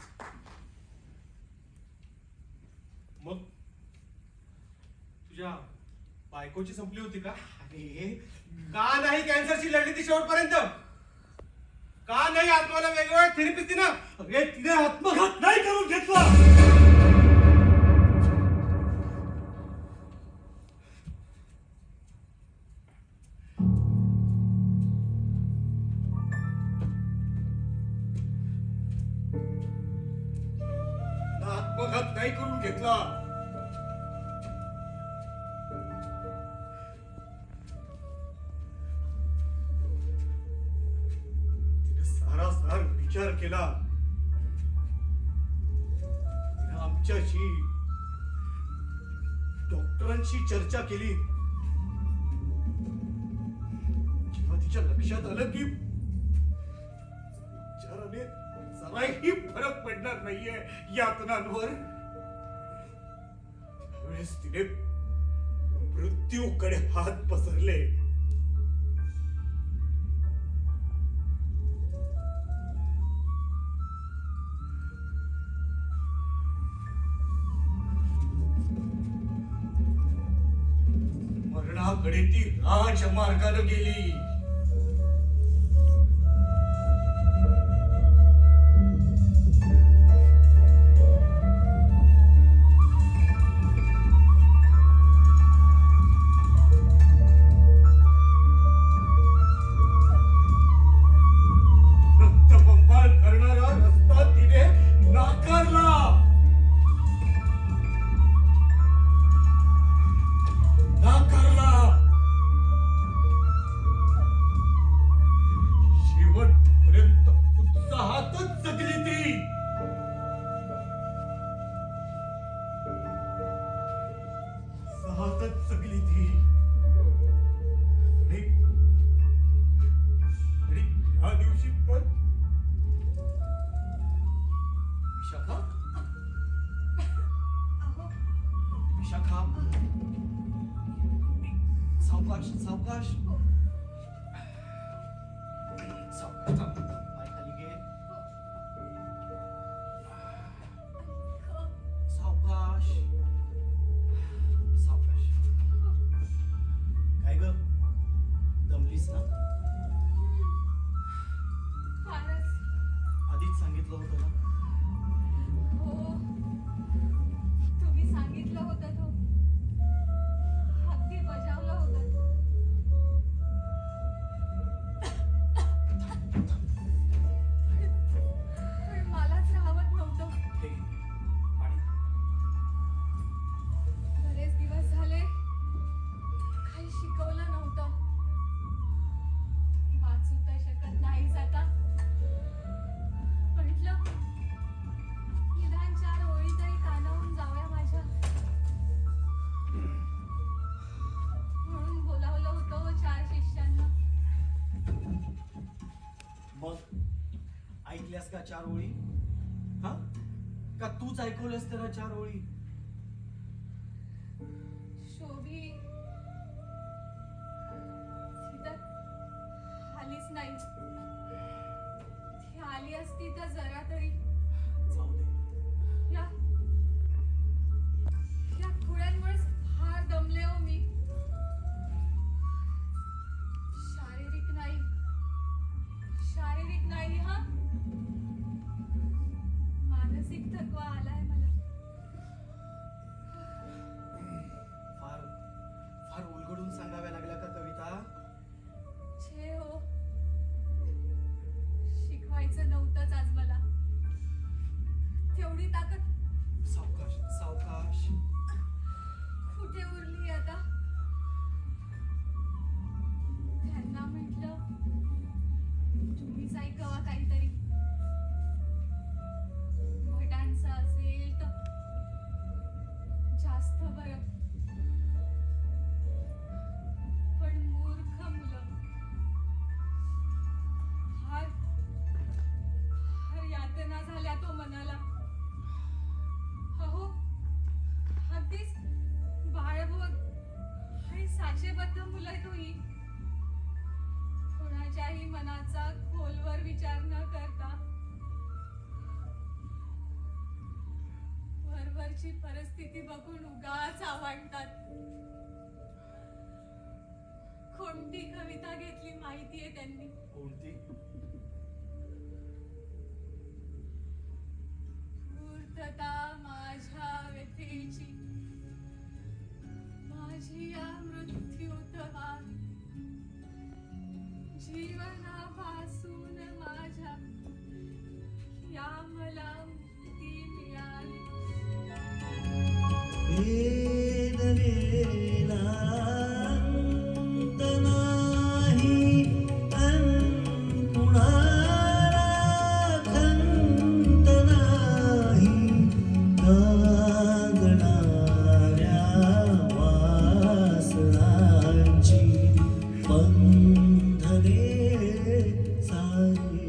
मग तुझ्या बायकोची संपली होती का? अरे का नाही कॅन्सरची लढली ती शेवटपर्यंत? का नाही आत्माला वेगवेगळ्या थेरपी दिना? अरे तिने आत्मघात नाही करून घेतला. आत्मघात नाही करून घेतला. तिने सारासार विचार केला. तिने आमच्याशी डॉक्टरांशी चर्चा केली. जेव्हा तिच्या लक्षात आलं की विचाराने जराही फरक पडणार नाहीये यातनांवर, त्यावेळेस तिने मृत्यूकडे हात पसरले. मरणाकडे ती राजमार्गाने गेली. रक्तबंबाळ करणारा रस्ता तिने नाकारला. शेवटपर्यंत उत्साहातच जगली ती. उत्साहातच जगली ती. आणि या दिवशी पण विशाखा, अहो विशाखा, सावकाश सावकाश सावकाश. पाय खाली घे. सावकाश सावकाश. काय ग, दमलीस ना? फारच. आधीच सांगितलं होतं ना. हो, तुम्ही सांगितलं होतं तो. अगदी बजावलं होतं. पण मलाच राहवत नव्हतं. हे घे, पाणी. बरेच दिवस झाले काही शिकवलं नव्हतं. वाचू तर शकत नाहीच आता. म्हटलं निदान 4 ओळी तरी कानावून जाऊया माझ्या. म्हणून बोलावलं होतं 4 शिष्यांना. मग ऐकल्यास का 4 ओळी? हा, का तूच ऐकवल्यास त्याला 4 ओळी? शोभी ती तर आलीच नाही. ती आली असती तर जरा तरी जाऊ दे. या या बरं, पण मूर्ख मुलं फार फार यातना झाल्या तो मनाला. अहो, अगदीच बाळबोध आणि साचेबद्ध मुलं आहेत हो ही. कोणाच्याही मनाचा खोलवर विचार न करता वरवरची परिस्थिती बघून उगाच आवडतात. कोणती कविता घेतली माहितीये त्यांनी? कोणती? पूर्तता माझ्या व्यथेची माझी या मृत्यूत व्हावी, जीवनापासून माझ्या या मला मुक्ती मिळावी. वेदनेला अंत नाही, अन कुणाला खंत नाही, गागणाऱ्या वासनांची बंधने सारी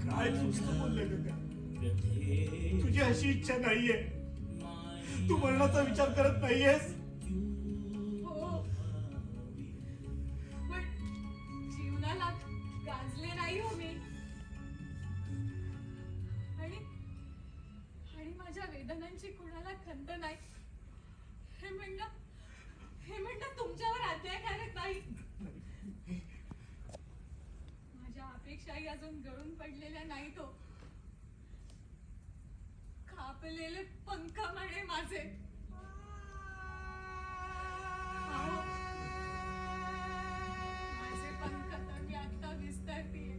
काय चुकीचं बोलले का? तुझी अशी इच्छा नाहीये. तू मरणाचा विचार करत नाहीयेस. हो, पण जीवनाला गाजले नाही हो मी. आणि आणि माझ्या वेदनांची कुणाला खंत नाही हे म्हणणं तुमच्यावर अन्यायकारक नाही. माझ्या अपेक्षाही अजून गळून पडलेल्या नाहीत हो. कापलेले पंख म्हणे माझे. अहो, माझे पंख तर मी आता विस्तारतीये.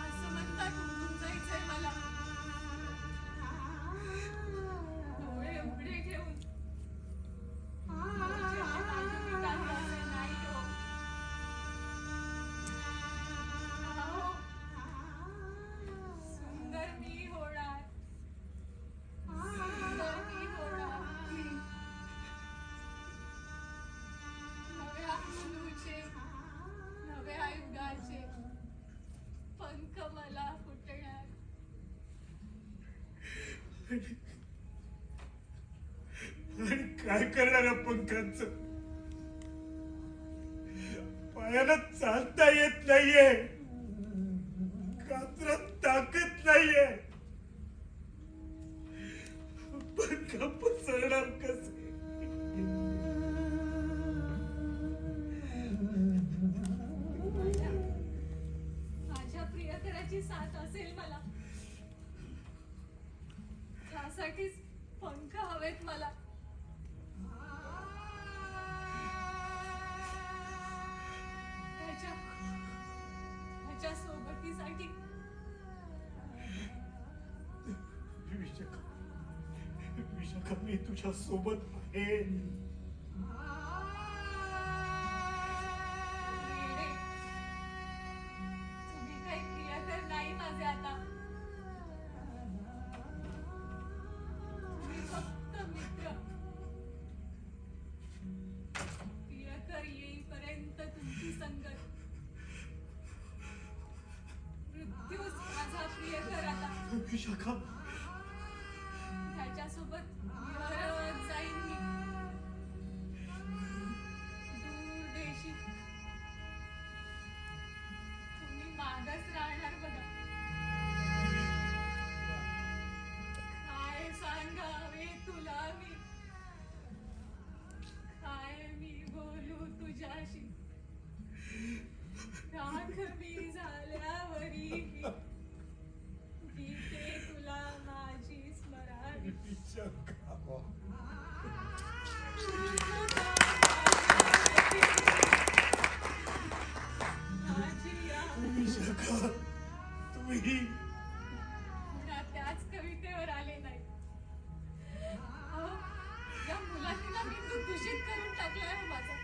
असं म्हणतात उडून जायचंय मला. डोळे उघडे ठेवून जेव्हा माझी मी काही असं नाही हो. अहो, सुंदर मी होणार. सुंदर मी होणार. नव्या मुलूचे, नव्या युगाचे पंख मला फुटणार. आणि काय करणार या पंखांचं? पायाला चालता येत नाहीये, कातरात ताकद नाहीये. पंख पसरणार कसे? माझ्या प्रियकराची साथ असेल मला. त्यासाठीच पंख हवेत मला. त्याच्या सोबतीसाठी विशाखा, मी तुझ्या सोबत आहे. येडे. तुम्ही काही प्रियकर नाही माझे आता. तुम्ही फक्त मित्र. प्रियकर येईपर्यंत तुमची संगत. मृत्यूच माझा प्रियकर आता. विशाखा, त्याच्यासोबत विहरत जाईन मी दूर देशी. तुम्ही मागच राहणार बघा. काय सांगावे तुला मी, काय मी बोलू तुझ्याशी. राख मी झाल्यावरी गीते तुला माझी स्मरावी. विशाखा. माझी या विशाखा, तुम्ही पुन्हा त्याच कवितेवर आले नाही. अहो, या मुलांना मी दूषित करून टाकलाय हो माझा.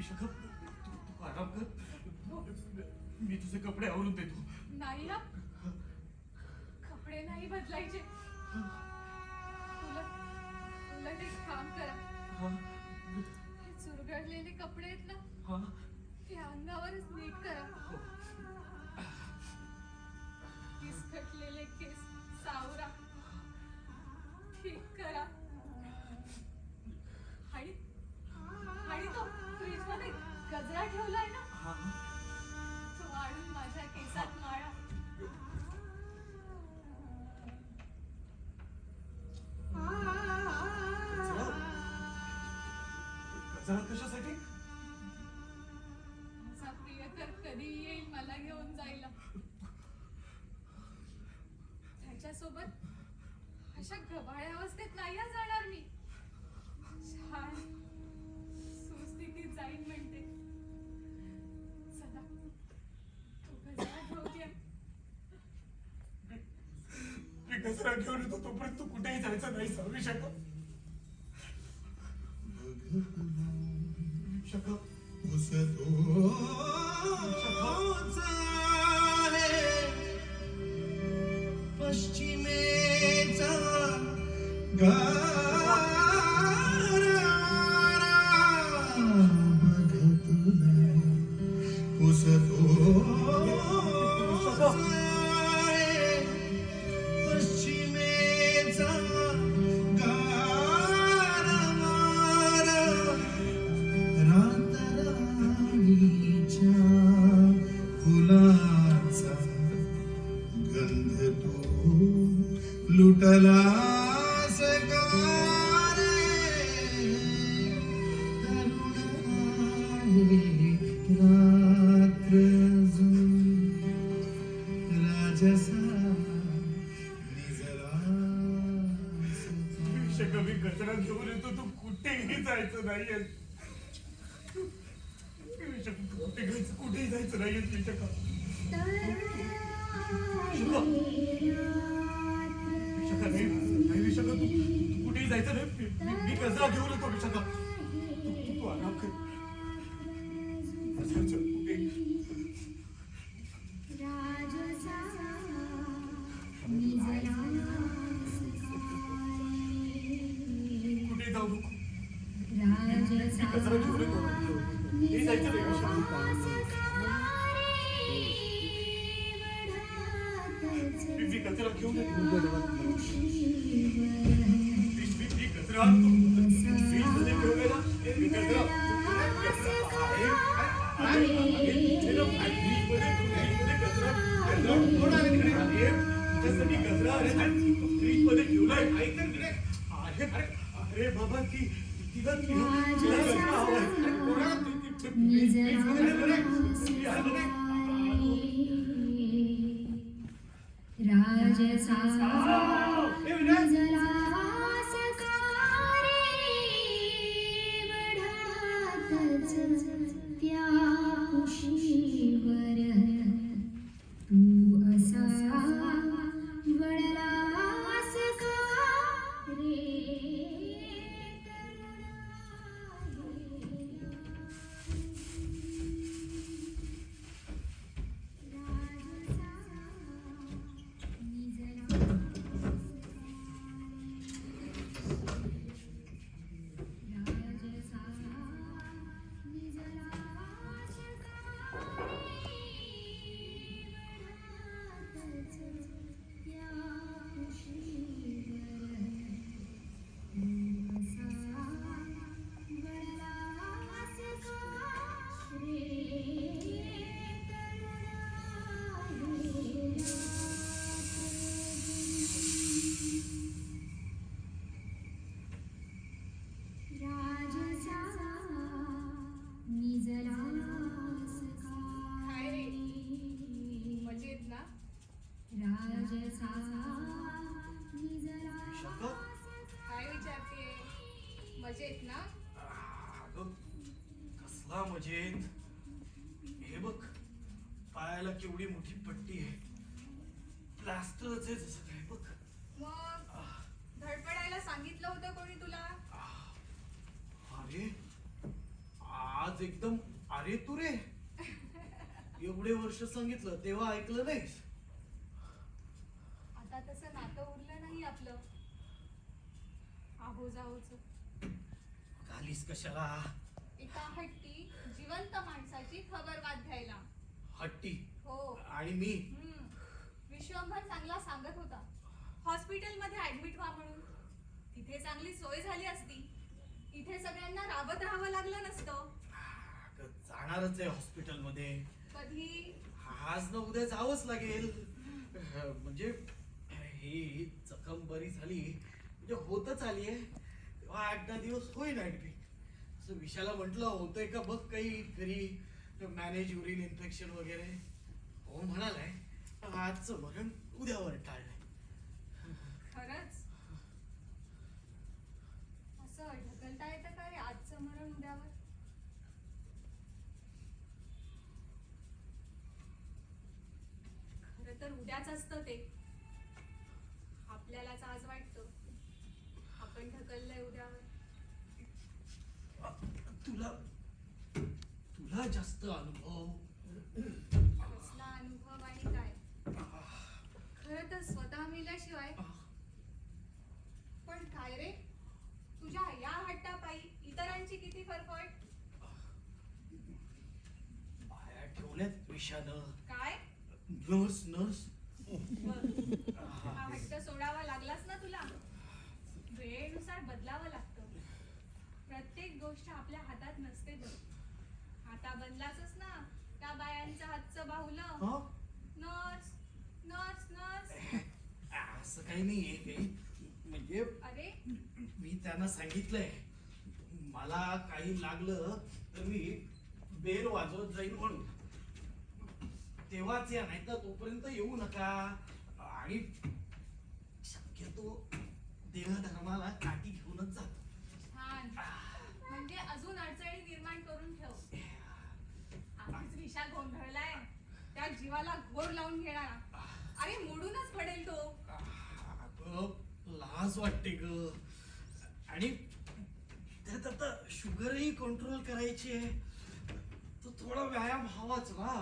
विशाखा तू आराम कर. मी तुझे कपडे आवरून देतो. नाही हा कपडे नाही बदलायचे. उलट एक काम करा. हा हे चुरगळलेले कपडे आहेत ना हा ते अंगावरच नीट करा. विस्कटलेले केस सावरा ठीक करा. आणि तो फ्रीज मध्ये गजरा ठेवलाय ना हा तो आणून माझ्या केसात माळा. गजरा कशासाठी? माझा प्रियकर कधी येईल मला घेऊन जायला. त्याच्यासोबत अशा गबाळ्या अवस्थेत नाही हा जाणार मी. छान सुस्थितीत जाईन म्हणते. चला तो गजरा घेऊया. मी गजरा घेऊन येतो तोपर्यंत तू कुठेही जायचं नाही सा विशाखा. विशाखा पश्चिमेचा गारा बघत उसतो पश्चिमेचा गारा रातराणीच्या फुलाचा गंध तो लुटलास का रे तरुण आहे रात्र राजसा निजलास विशाखा मी गजरा घेऊन येतो तू कुठेही जायचं नाहीये. विशाखा तू कुठेही जायचं नाहीये विशाखा. विशाखा नाही विशाखा तू कुठेही जायचं नाही. मी गजरा घेऊन येतो विशाखा. तू आराम कर. चल, कुठे कुठे जाऊ नको. मी गजरा घेऊन येतो. कुठेही जायचं नाही विशाखा. मी गजरा घेऊन येतो. मी गजरा आणतो. फ्रीजमध्ये ठेवलेला मी गजरा फ्रीजमध्ये ठेवलाय. अरे बाबा तिला गजरा हवाय. राजसा त्या उशीवर तू असा वळलास का रे काय विचारते? मजेत ना? अगं कसला मजेत. हे बघ पायाला केवढी मोठी पट्टी आहे. प्लास्टरच आहे जसं काय बघ. मग धडपडायला सांगितलं होतं कोणी तुला? अरे आज आज एकदम अरे तुरे. एवढे वर्ष सांगितलं तेव्हा ऐकलं नाहीस. आता तसं नातं उरलं नाही आपलं. आहो जाऊच. आलीस कशाला? एका हट्टी जिवंत माणसाची खबर वाद घ्यायला. हट्टी. हो. आणि मी विश्वंभर चांगला सांगत होता हॉस्पिटलमध्ये ऍडमिट व्हा म्हणून. तिथे चांगली सोय झाली असती. इथे सगळ्यांना राबत राहावं लागलं नसतं. जाणारच आहे हॉस्पिटलमध्ये. कधी? आज ना उद्या जावंच लागेल. म्हणजे ही जखम बरी झाली म्हणजे होतच आली आहे तेव्हा 8-10 दिवस होईल ऍडमिट. असं विशाला म्हटलं होतंय का बघ काही घरी मॅनेज युरिन इन्फेक्शन वगैरे. हो म्हणालाय. आजचं मरण उद्यावर टाळलंय. खरंच असं ढकलता येतं का रे आजचं मरण उद्यावर? खरं तर उद्याच असतं ते. आपल्यालाच आज वाटतं आपण ढकललंय उद्यावर. तुला जास्त अनुभव. कसला अनुभव आणि काय? खरं तर स्वतः मेल्याशिवाय. पण काय रे तुझ्या या हट्टापायी इतरांची किती फरफट. बाया ठेवल्यात विषानं. काय नर्स. बघ, हा हट्ट सोडावा लागलाच ना तुला. वेळेनुसार बदलावं लागतं. प्रत्येक गोष्ट आपल्या हातात नसते बघ. आता बनलाच ना त्या बायांच्या हातचं बाहुलं. Nurse nurse nurse. असं काही नाहीये काही. म्हणजे अरे मी त्यांना सांगितलंय मला काही लागलं तर मी बेल वाजवत जाईल म्हणून. तेव्हाच या नाही तर तोपर्यंत येऊ नका. आणि शक्यतो देहधर्माला काठी घेऊनच जा. छान. म्हणजे अजून अडचणी निर्माण करून ठेव. आधीच विषा गोंधळलाय. त्या जीवाला घोर लावून घेणार. अरे मोडूनच पडेल तो. अगं, लाज वाटते ग. आणि त्यात आता शुगरही कंट्रोल करायची आहे. तर थोडा व्यायाम हवाच ना.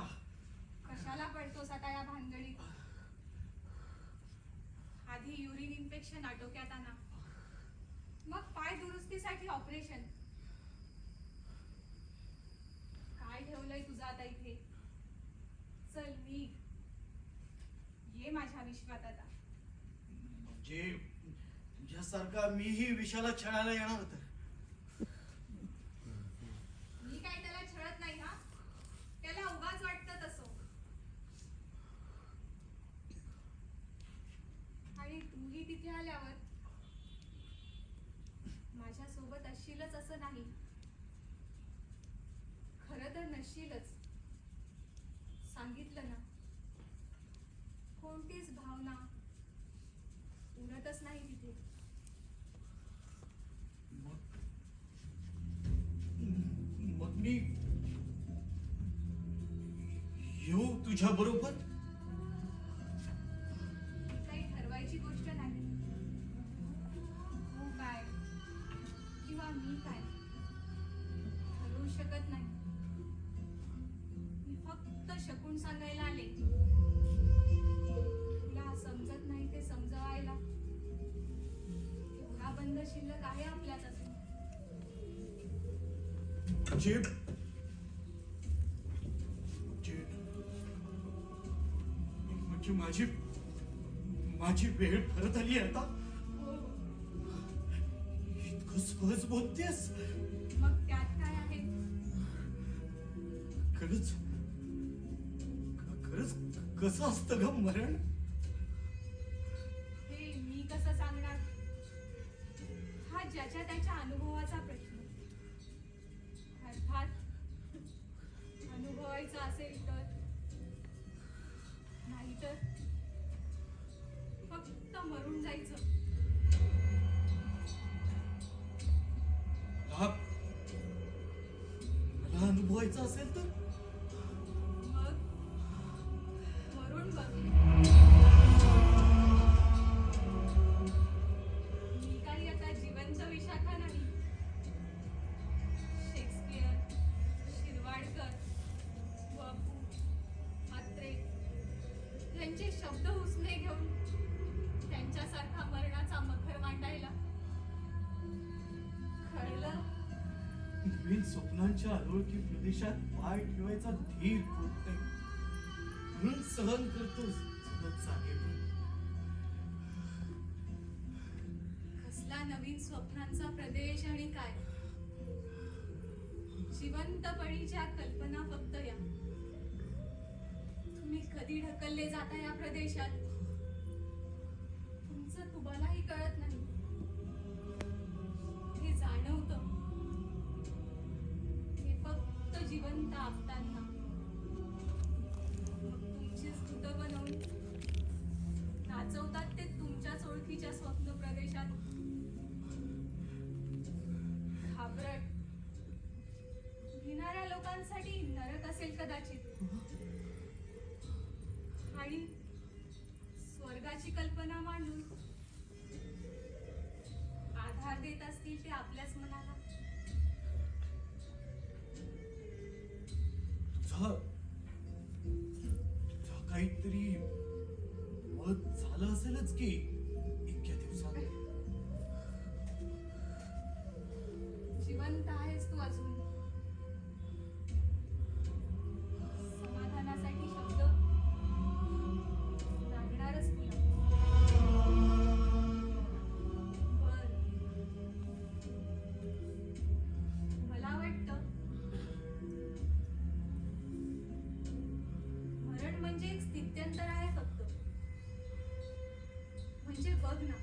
कशाला पडतोस आता या भानगडीत? आधी युरिन इन्फेक्शन आटोक्यात आणा. मग पाय दुरुस्तीसाठी ऑपरेशन. काय ठेवलंय तुझं आता इथे? चल निघ. ये माझ्या विश्वात आता. म्हणजे तुझ्यासारखा मीही विषाला छळायला येणार होत. मी काय त्याला छळत नाही हा. त्याला उगाच वाटतं तसं. आणि तूही तिथे आल्यावर माझ्या सोबत असशीलच असं नाही. खरं तर नसशीलच. सांगितलं ना कोणतीच भावना उरतच नाही तिथे. मग मी येऊ तुझ्या बरोबर. ही काही ठरवायची गोष्ट नाही. तू काय किंवा मी काय ठरवू शकत नाही. मी फक्त शकून सांगायला आले. तुला समजत नाही ते समजवायला. एवढा बंद शिल्लक आहे आपल्यात अजून. म्हणजे माझी वेळ परत आली आता. इतकं सहज बोलतेस. मग त्यात काय आहे? खरंच कसं असतं ग मरण? हे मी कसं सांगणार? हा ज्याच्या त्याच्या अनुभवाचा प्रश्न. अर्थात अनुभवायचं असेल तर. नाहीतर फक्त मरून जायचं. मला अनुभवायचं असेल तर मग मरून बघ. मी काही आता जिवंत विशाखा नाही. शेक्सपियर, नवीन स्वप्नांच्या अनोळखी प्रदेशात पाय ठेवायचा धीर होत नाही, म्हणून सहन करतोस जगत जागेवर. कसला नवीन स्वप्नांचा प्रदेश आणि काय जिवंतपणीच्या कल्पना फक्त या. तुम्ही कधी ढकलले जाता या प्रदेशात तुमचं तुम्हालाही कळत नाही. हे जाणवतं हे फक्त जिवंत आपताना. मग तुमचीच दूत बनवून नाचवतात ते तुमच्याच ओळखीच्या स्वप्न प्रदेशात. घाबरट भिणाऱ्या लोकांसाठी नरक असेल कदाचित, आणि स्वर्गाची कल्पना मांडून आधार देत असतील ते आपल्याच मनाला. तुझं काहीतरी मत झालं असेलच की इतक्या दिवसात. जिवंत आहेस तू अजून. समाधानासाठी शब्द लागणारच तुला. बर, मला वाटतं मरण म्हणजे एक स्थित्यंतर आहे फक्त. म्हणजे बघ ना,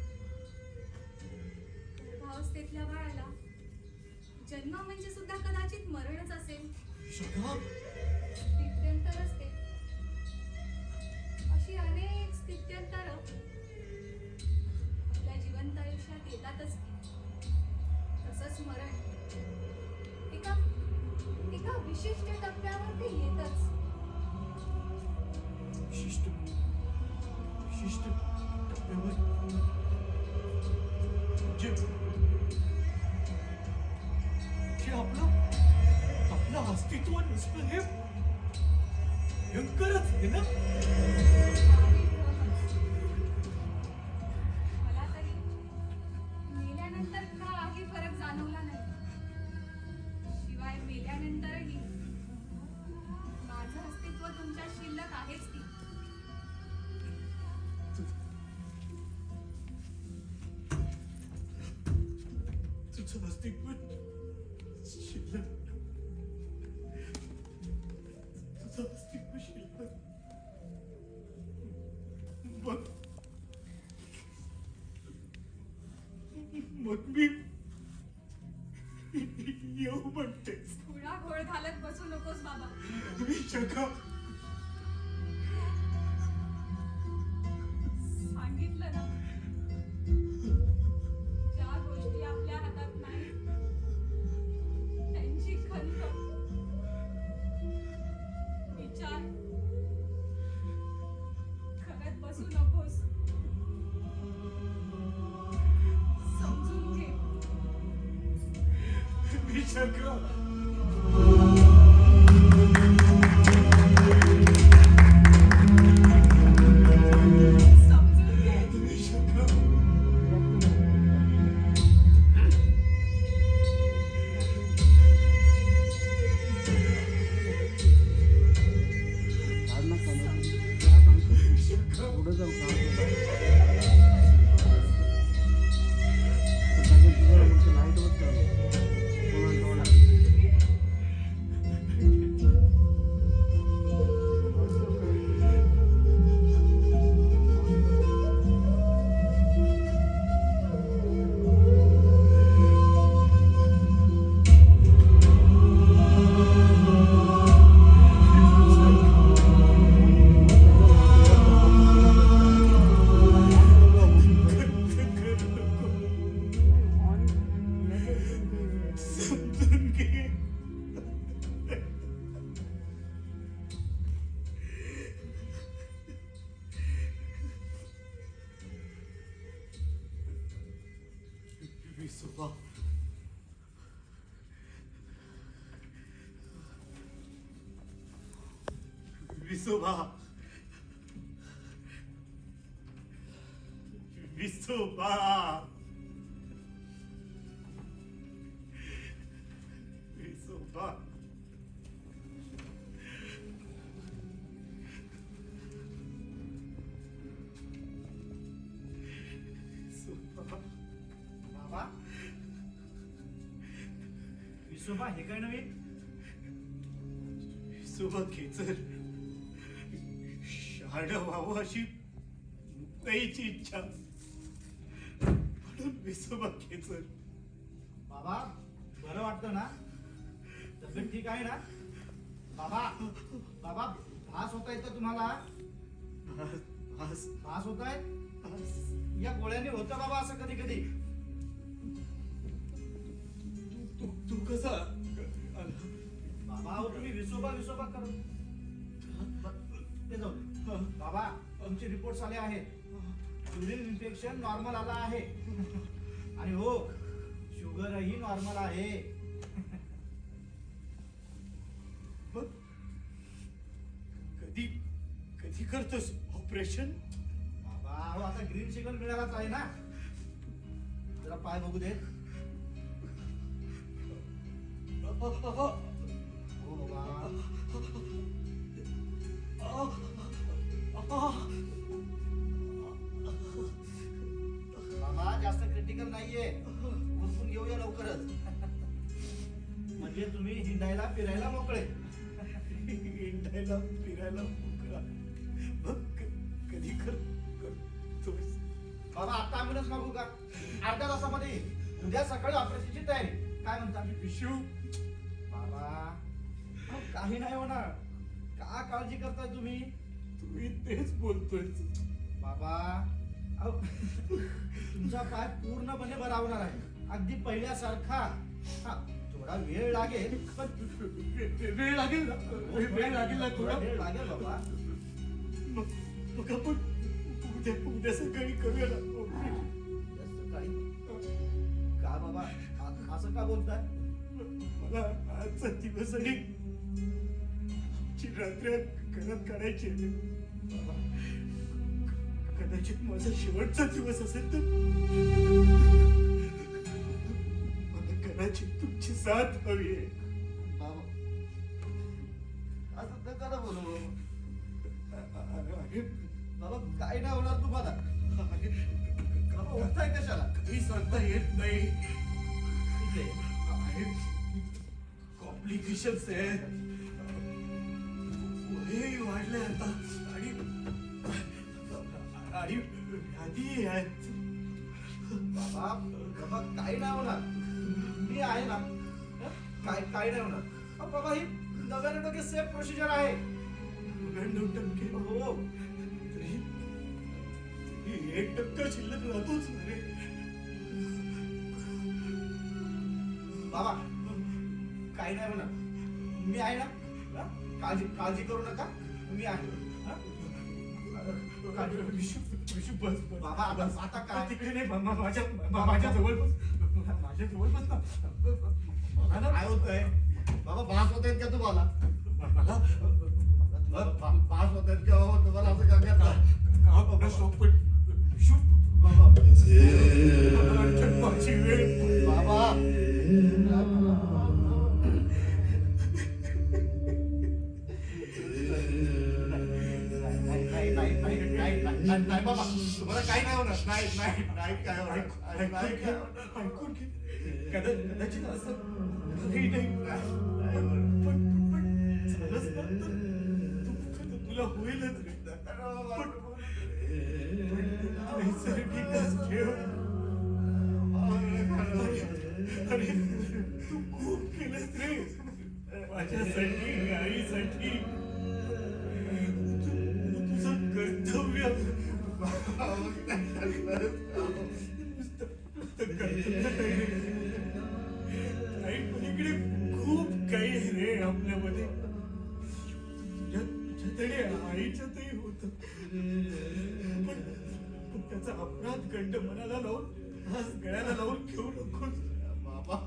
गर्भावस्थेतल्या बाळाला जन्म म्हणजे सुद्धा कदाचित मरणच असेल. शका स्थित्यंतर असते. अशी अनेक स्थित्यंतर आपल्या जिवंत आयुष्यात येतातच की. तसंच मरण एका विशिष्ट टप्प्यावर ते येतच. विशिष्ट टप्प्यावर जे आपलं अस्तित्व नसणं हे भयंकरच आहे ना. मला तरी मेल्यानंतर काही फरक जाणवला नाही. शिवाय मेल्यानंतरही माझं अस्तित्व तुमच्या शिल्लक आहेच की. तुझं अस्तित्व शिल्लक. तुझं अस्तित्व शिल्लक. मग मी येऊ म्हणतेस. थोडा घोळ घालत बसू नकोस बाबा. मी शका सांगितलं ना, ज्या गोष्टी आपल्या हातात नाही त्यांची खंत, विचार करत बसू नकोस. समजून घे. मी शका समजून घे. मी शका समजून घे. विसोबा विसोबा विसोबा सुबा बाबा विसोबा हे काय नवीन सुबा खेचर शाड व्हावं अशी मुक्ताईची इच्छा म्हणून विसोबा खेचर. बाबा बरं वाटतं ना तब्येत ठीक आहे ना बाबा बाबा भास होत आहे तुम्हाला भास होत आहे या गोळ्याने होतं बाबा असं कधी कधी तू कसा बाबा अहो तुम्ही विसोबा विसोबा करू ते जाऊ दे. बाबा तुमचे रिपोर्ट्स आले आहेत युरिन इन्फेक्शन नॉर्मल आला आहे आणि हो शुगरही नॉर्मल आहे. मग कधी कधी करतोस ऑपरेशन? बाबा अहो आता ग्रीन सिग्नल मिळालाच आहे ना जरा पाय बघू दे. हो बाबा बाबा जास्त क्रिटिकल नाहीये उरकून घेऊया लवकरच म्हणजे तुम्ही हिंडायला फिरायला मोकळे. हिंडायला फिरायला मोकळा. मग कधी करतोस? बाबा आता ॲम्ब्युलन्स मागू का अर्ध्या तासामध्ये उद्या सकाळी ऑपरेशनची तयारी काय म्हणता विशू बाबा अहो, काही नाही होणार का काळजी करताय तुम्ही तुम्ही तेच बोलतोय. बाबा अहो, तुमचा पाय पूर्णपणे बरा होणार आहे अगदी पहिल्यासारखा. हा थोडा वेळ लागेल पण वेळ लागेल ना? वेळ लागेल ना थोडा? वेळ लागेल बाबा. मग आपण उद्या सकाळी करूया ना. सकाळी का बाबा असं का बोलताय? मला आजचा दिवस आणि आजची रात्र घरात काढायची आहे. कदाचित माझा शेवटचा दिवस असेल तर मला कदाचित तुमची साथ हवी आहे. बाबा असं नका ना बोलू अरे बाबा काय नाही होणार तुम्हाला. बाबा उठताय कशाला? काही सांगता येत नाही. ठीक आहे कॉम्प्लिकेशन्स आहेत. वयही वाढलंय आता आणि व्याधी आहेत. बाबा बाबा काय नाही होणार मी आहे ना हं? काय नाही होणार अहो, बाबा ही 99% सेफ प्रोसिजर आहे. 99% हो तरी 1% शिल्लक राहतोच ना रे. बाबा काही नाही होणार मी आहे ना हं? काळजी करू नका मी आहे हं? काळजी करू. विशू बस बस. बाबा आता काय तिकडे नाही माझ्या जवळ बस. माझ्या जवळ बस ना. मला ना काय होतंय बाबा भास होत आहेत का तुम्हाला? मला भास होत आहेत का बाबा तुम्हाला असं करण्यात? बाबा सोपट विशू बाबा माझी वेळ बाबा नाही बाबा तुम्हाला काही नाही होणार. नाही नाही नाही काय होणार नाही काय होणार. ऐकून घे. कदाचित असं काही नाही. पण झालंच ना तर तुला होईलच रे. पण नैसर्गिकच ठेव. अरे तू खूप केलंस रे माझ्यासाठी आईसाठी. तुझं कर्तव्य आई पलीकडे खूप काही आहे रे आपल्यामध्ये. तुझ्यातही आईच्यातही होत. पण त्याचा अपराध गंड मनाला लावून आज गळ्याला लावून घेऊ नको बाबा.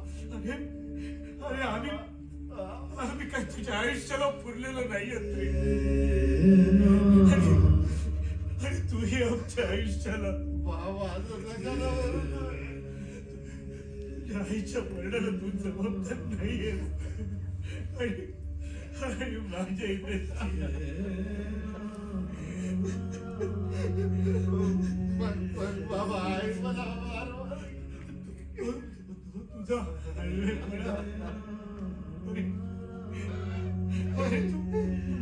अरे आम्ही काय तुझ्या आयुष्याला पुरलेलं नाही रे. आणि तूही आमच्या आयुष्याला बाबा असं नका ना. तुझ्या आईच्या मरणाला तू जबाबदार नाहीये. आणि माझ्या इथे बाबा ऐक मला तुझा हलवेपणा अरे तू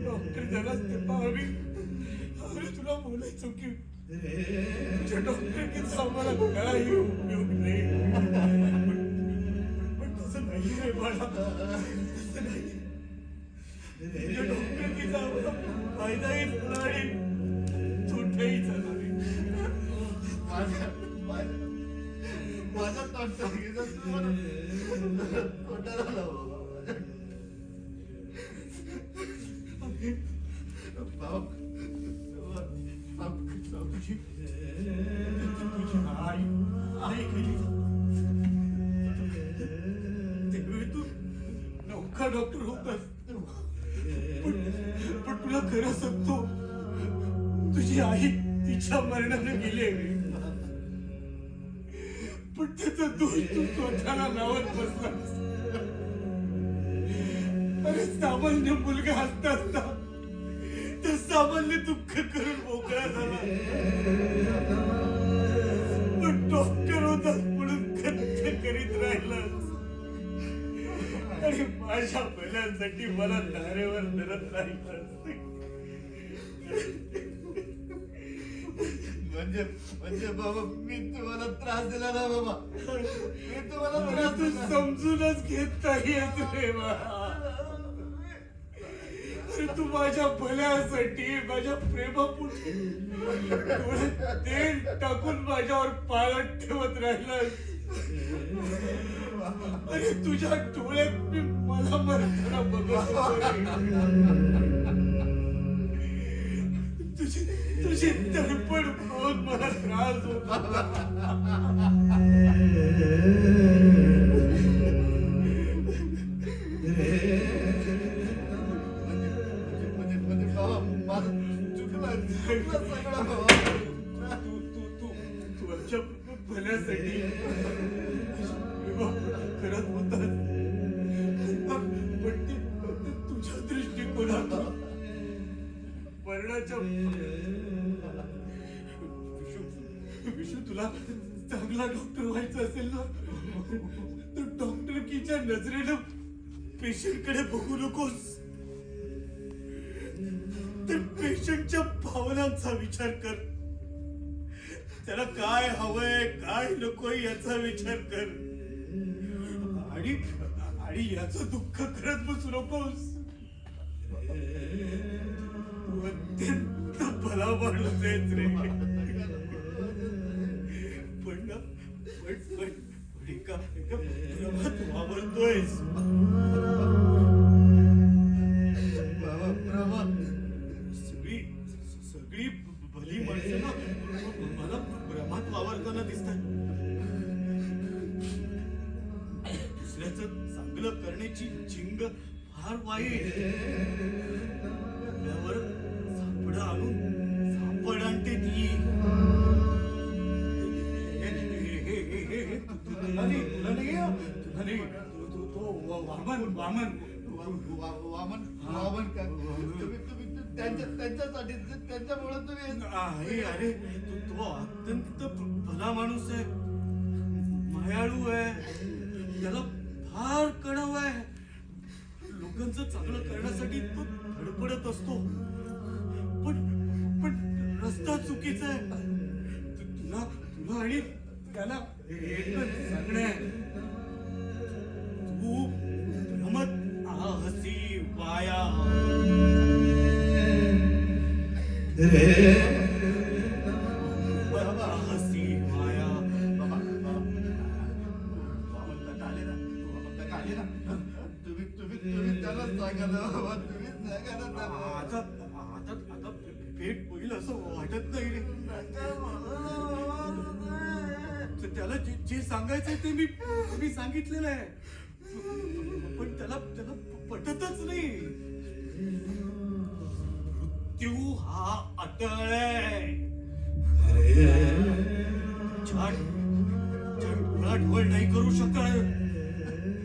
डॉक्टर झालास तेव्हा आम्ही तुला बोलायचो की तुझ्या डॉक्टरकीचा आम्हाला काही उपयोग नाही पण तसं नाही रे बाळा तसं नाही तुझ्या डॉक्टरकीचा आम्हाला फायदाही झाला आणि तोटाही झाला रे माझा डॉक्टर कोणाला लावला तुझी आई गेली त्यावेळी तू नौका डॉक्टर होतास पण तुला खरं सांगतो तुझी आई तिच्या मरणाने गेली पण त्याचा दोष तू स्वतःला लावत बसलास अरे सामान्य मुलगा असता असता तर सामान्य दुःख करून मोकळा झाला पण डॉक्टर होतास म्हणून खर्च करीत राहिलास आणि माझ्या भल्यासाठी मला धारेवर धरत राहिलास म्हणजे बाबा मी तुम्हाला त्रास दिला ना बाबा मी तुम्हाला अरे त्रास तू दिला समजूनच घेत नाहीयेस रे बा. अरे तू माझ्या भल्यासाठी माझ्या प्रेमापुढे डोळ्यात तेल टाकून माझ्यावर पाळत ठेवत राहिलास अरे तुझ्या डोळ्यात मी मला मरताना बघत होतो रे. तुझी तडपड पाहून मला त्रास होता म्हणजे बाबा माझं चुकलं सगळं बाबा तू आमच्या भल्यासाठी करत होतास पण ते तुझ्या दृष्टिकोनातून मरणाच्या विशू तुला चांगला डॉक्टर व्हायचं असेल ना तर डॉक्टरकीच्या नजरेनं पेशंटकडे बघू नकोस तर पेशंटच्या भावनांचा विचार कर त्याला काय हवंय काय नकोय याचा विचार कर आणि याचं दुःख करत बसू नकोस तू अत्यंत भला माणूस आहेस रे पण ना पण एका भ्रमात वावरतोयस बाबा बाबा सगळी भली माणसं ना मला भ्रमात वावरताना दिसतात दुसऱ्याचं चांगलं करण्याची झिंग फार वाईट त्यावर सापडा आणून सापड आणते ती तुला नाही वामन वामन का तुम्ही त्यांच्यासाठी त्यांच्यामुळे तुम्ही अरे तो अत्यंत भला माणूस आहे मायाळू आहे त्याला फार कणव आहे लोकांचं चांगलं करण्यासाठी तो धडपडत असतो पण रस्ता चुकीचा आहे तुला आणि त्याला एकच सांगणे तू भ्रमत आहसी वाया आहसी वाया वामन काका आले ना तुम्ही त्याला सांगा ना बाबा तुम्ही सांगा ना आता भेट होईल असं वाटत नाही रे तर त्याला जे सांगायचंय ते मी सांगितलेलं आहे पण त्याला पटतच नाही मृत्यू हा अटळ आहे डोळा ढोळ नाही करू शकत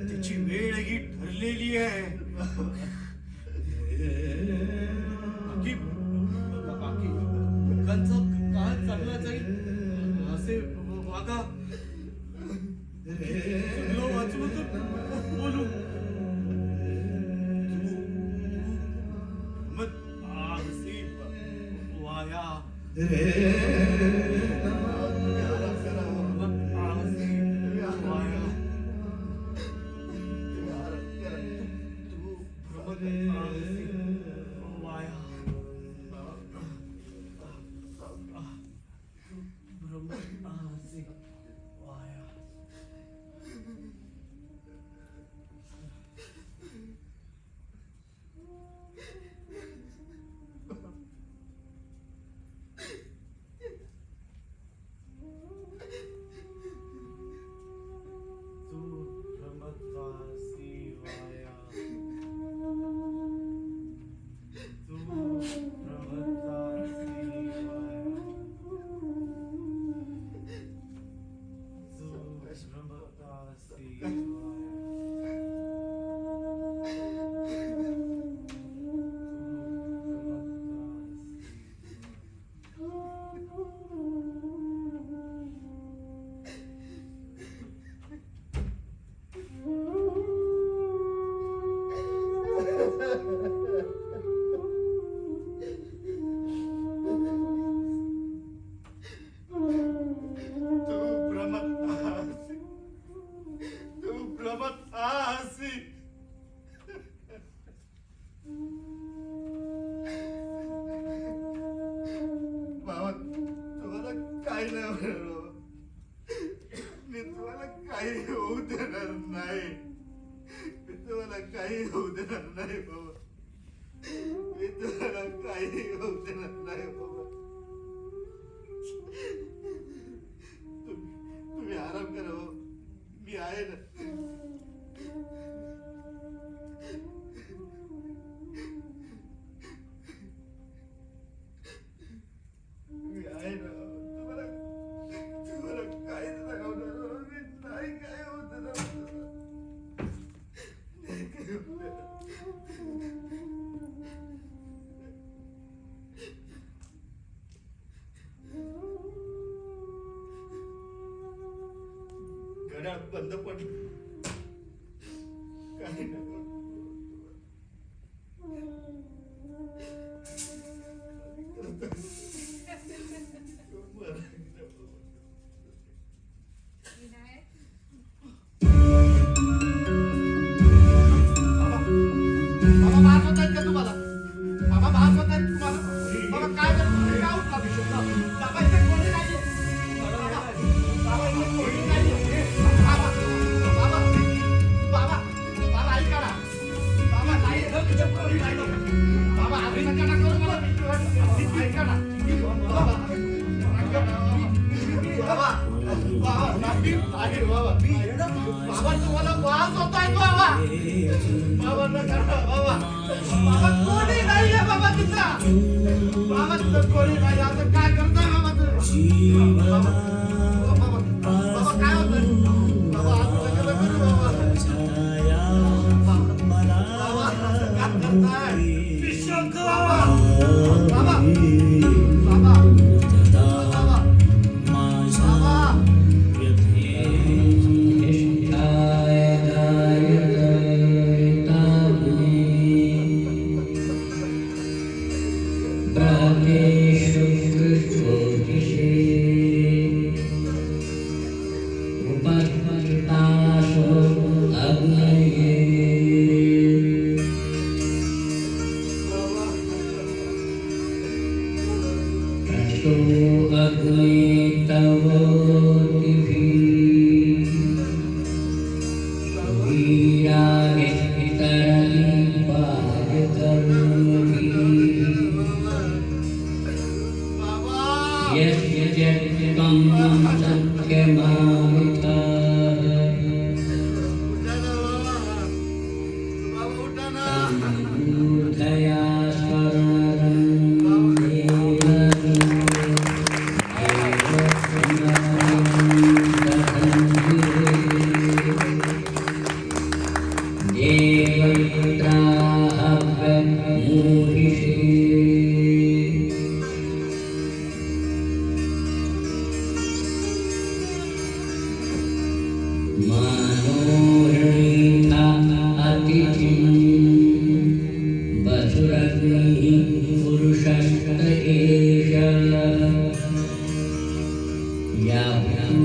त्याची वेळ ही ठरली पडलेली आहे. बाकी लोकांचा काळ चांगला जाईल असे वागा. सगळं वाचलं तर बोलू. मग आरसी वाया. मग आरसी वाया. तू भ्रमत आरसी वाया. भ्रमत आरसी वाया. तू भ्रमतासी वाया. तू भ्रमतासी वाया. तू भ्रमतासी तू भ्रमत आसी. बाबा तुम्हाला काही नाही होणार. मी तुम्हाला काही होऊ देणार नाही. मी तुम्हाला काही होऊ देणार नाही बाबा. मी तुम्हाला काही होऊ देणार नाही बाबा. तुम्ही आराम करा बाबा. मी आहे ना. मी आहे ना. तुम्हाला काहीच नाही होणार. मी नाही काय होत नाही काय होत. घड्याळ बंद पडलं. काही नाही. विनायक बाबा मारत होतात का तुम्हाला? बाबा मारत होतात तुम्हाला? बाबा काय करतो? काय उठला? बाबा इथे कोणी नाहीये. बाबा इथे कोणी नाहीये. बाबा बाबा बाबा बाबा ऐका ना. बाबा नाही इथे कोणी नाही. बाबा आम्ही नका ना करू मला. ऐका ना. बाबा बाबा बाबा नाही आहे बाबा. बाबा तुम्हाला वास होताय बाबा. बाबा नका बाबा. बाबा कोणी नाहीये बाबा तिथं. बाबा तिथं कोणी नाही. आता काय करताय बाबा तुम्ही? बाबा बाबा बाबा काय होतंय? बाबा आता नका करू बाबा. बाबा काय करताय? बाबा बाबा बाबा बाबा Yeah. मनोरणीता अतिथिं वसुरग्निः पुरुषस्त एष या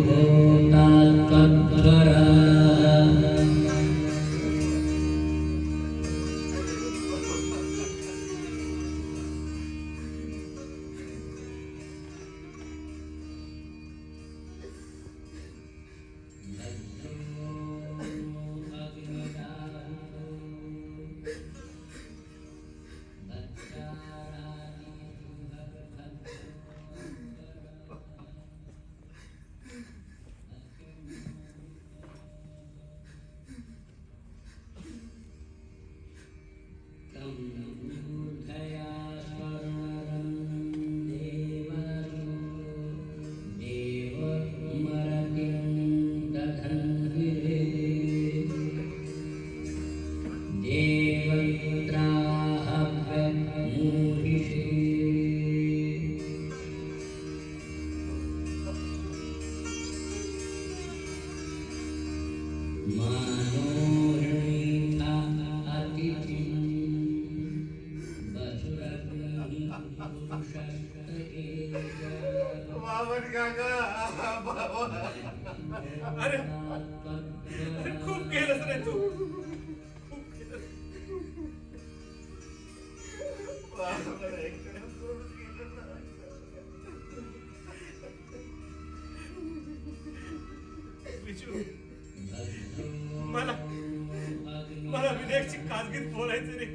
होता त्वत्वरा मनोरणीता अतिथिं वसुरग्निः पुरुषस्त एष बावन काका बाबा. अरे अरे खूप केलंस रे तू. खूप केलंस. बाबा, एकटं सोडून गेलं ना. विजू, मला विनायकची खाजगीत बोलायचं रे.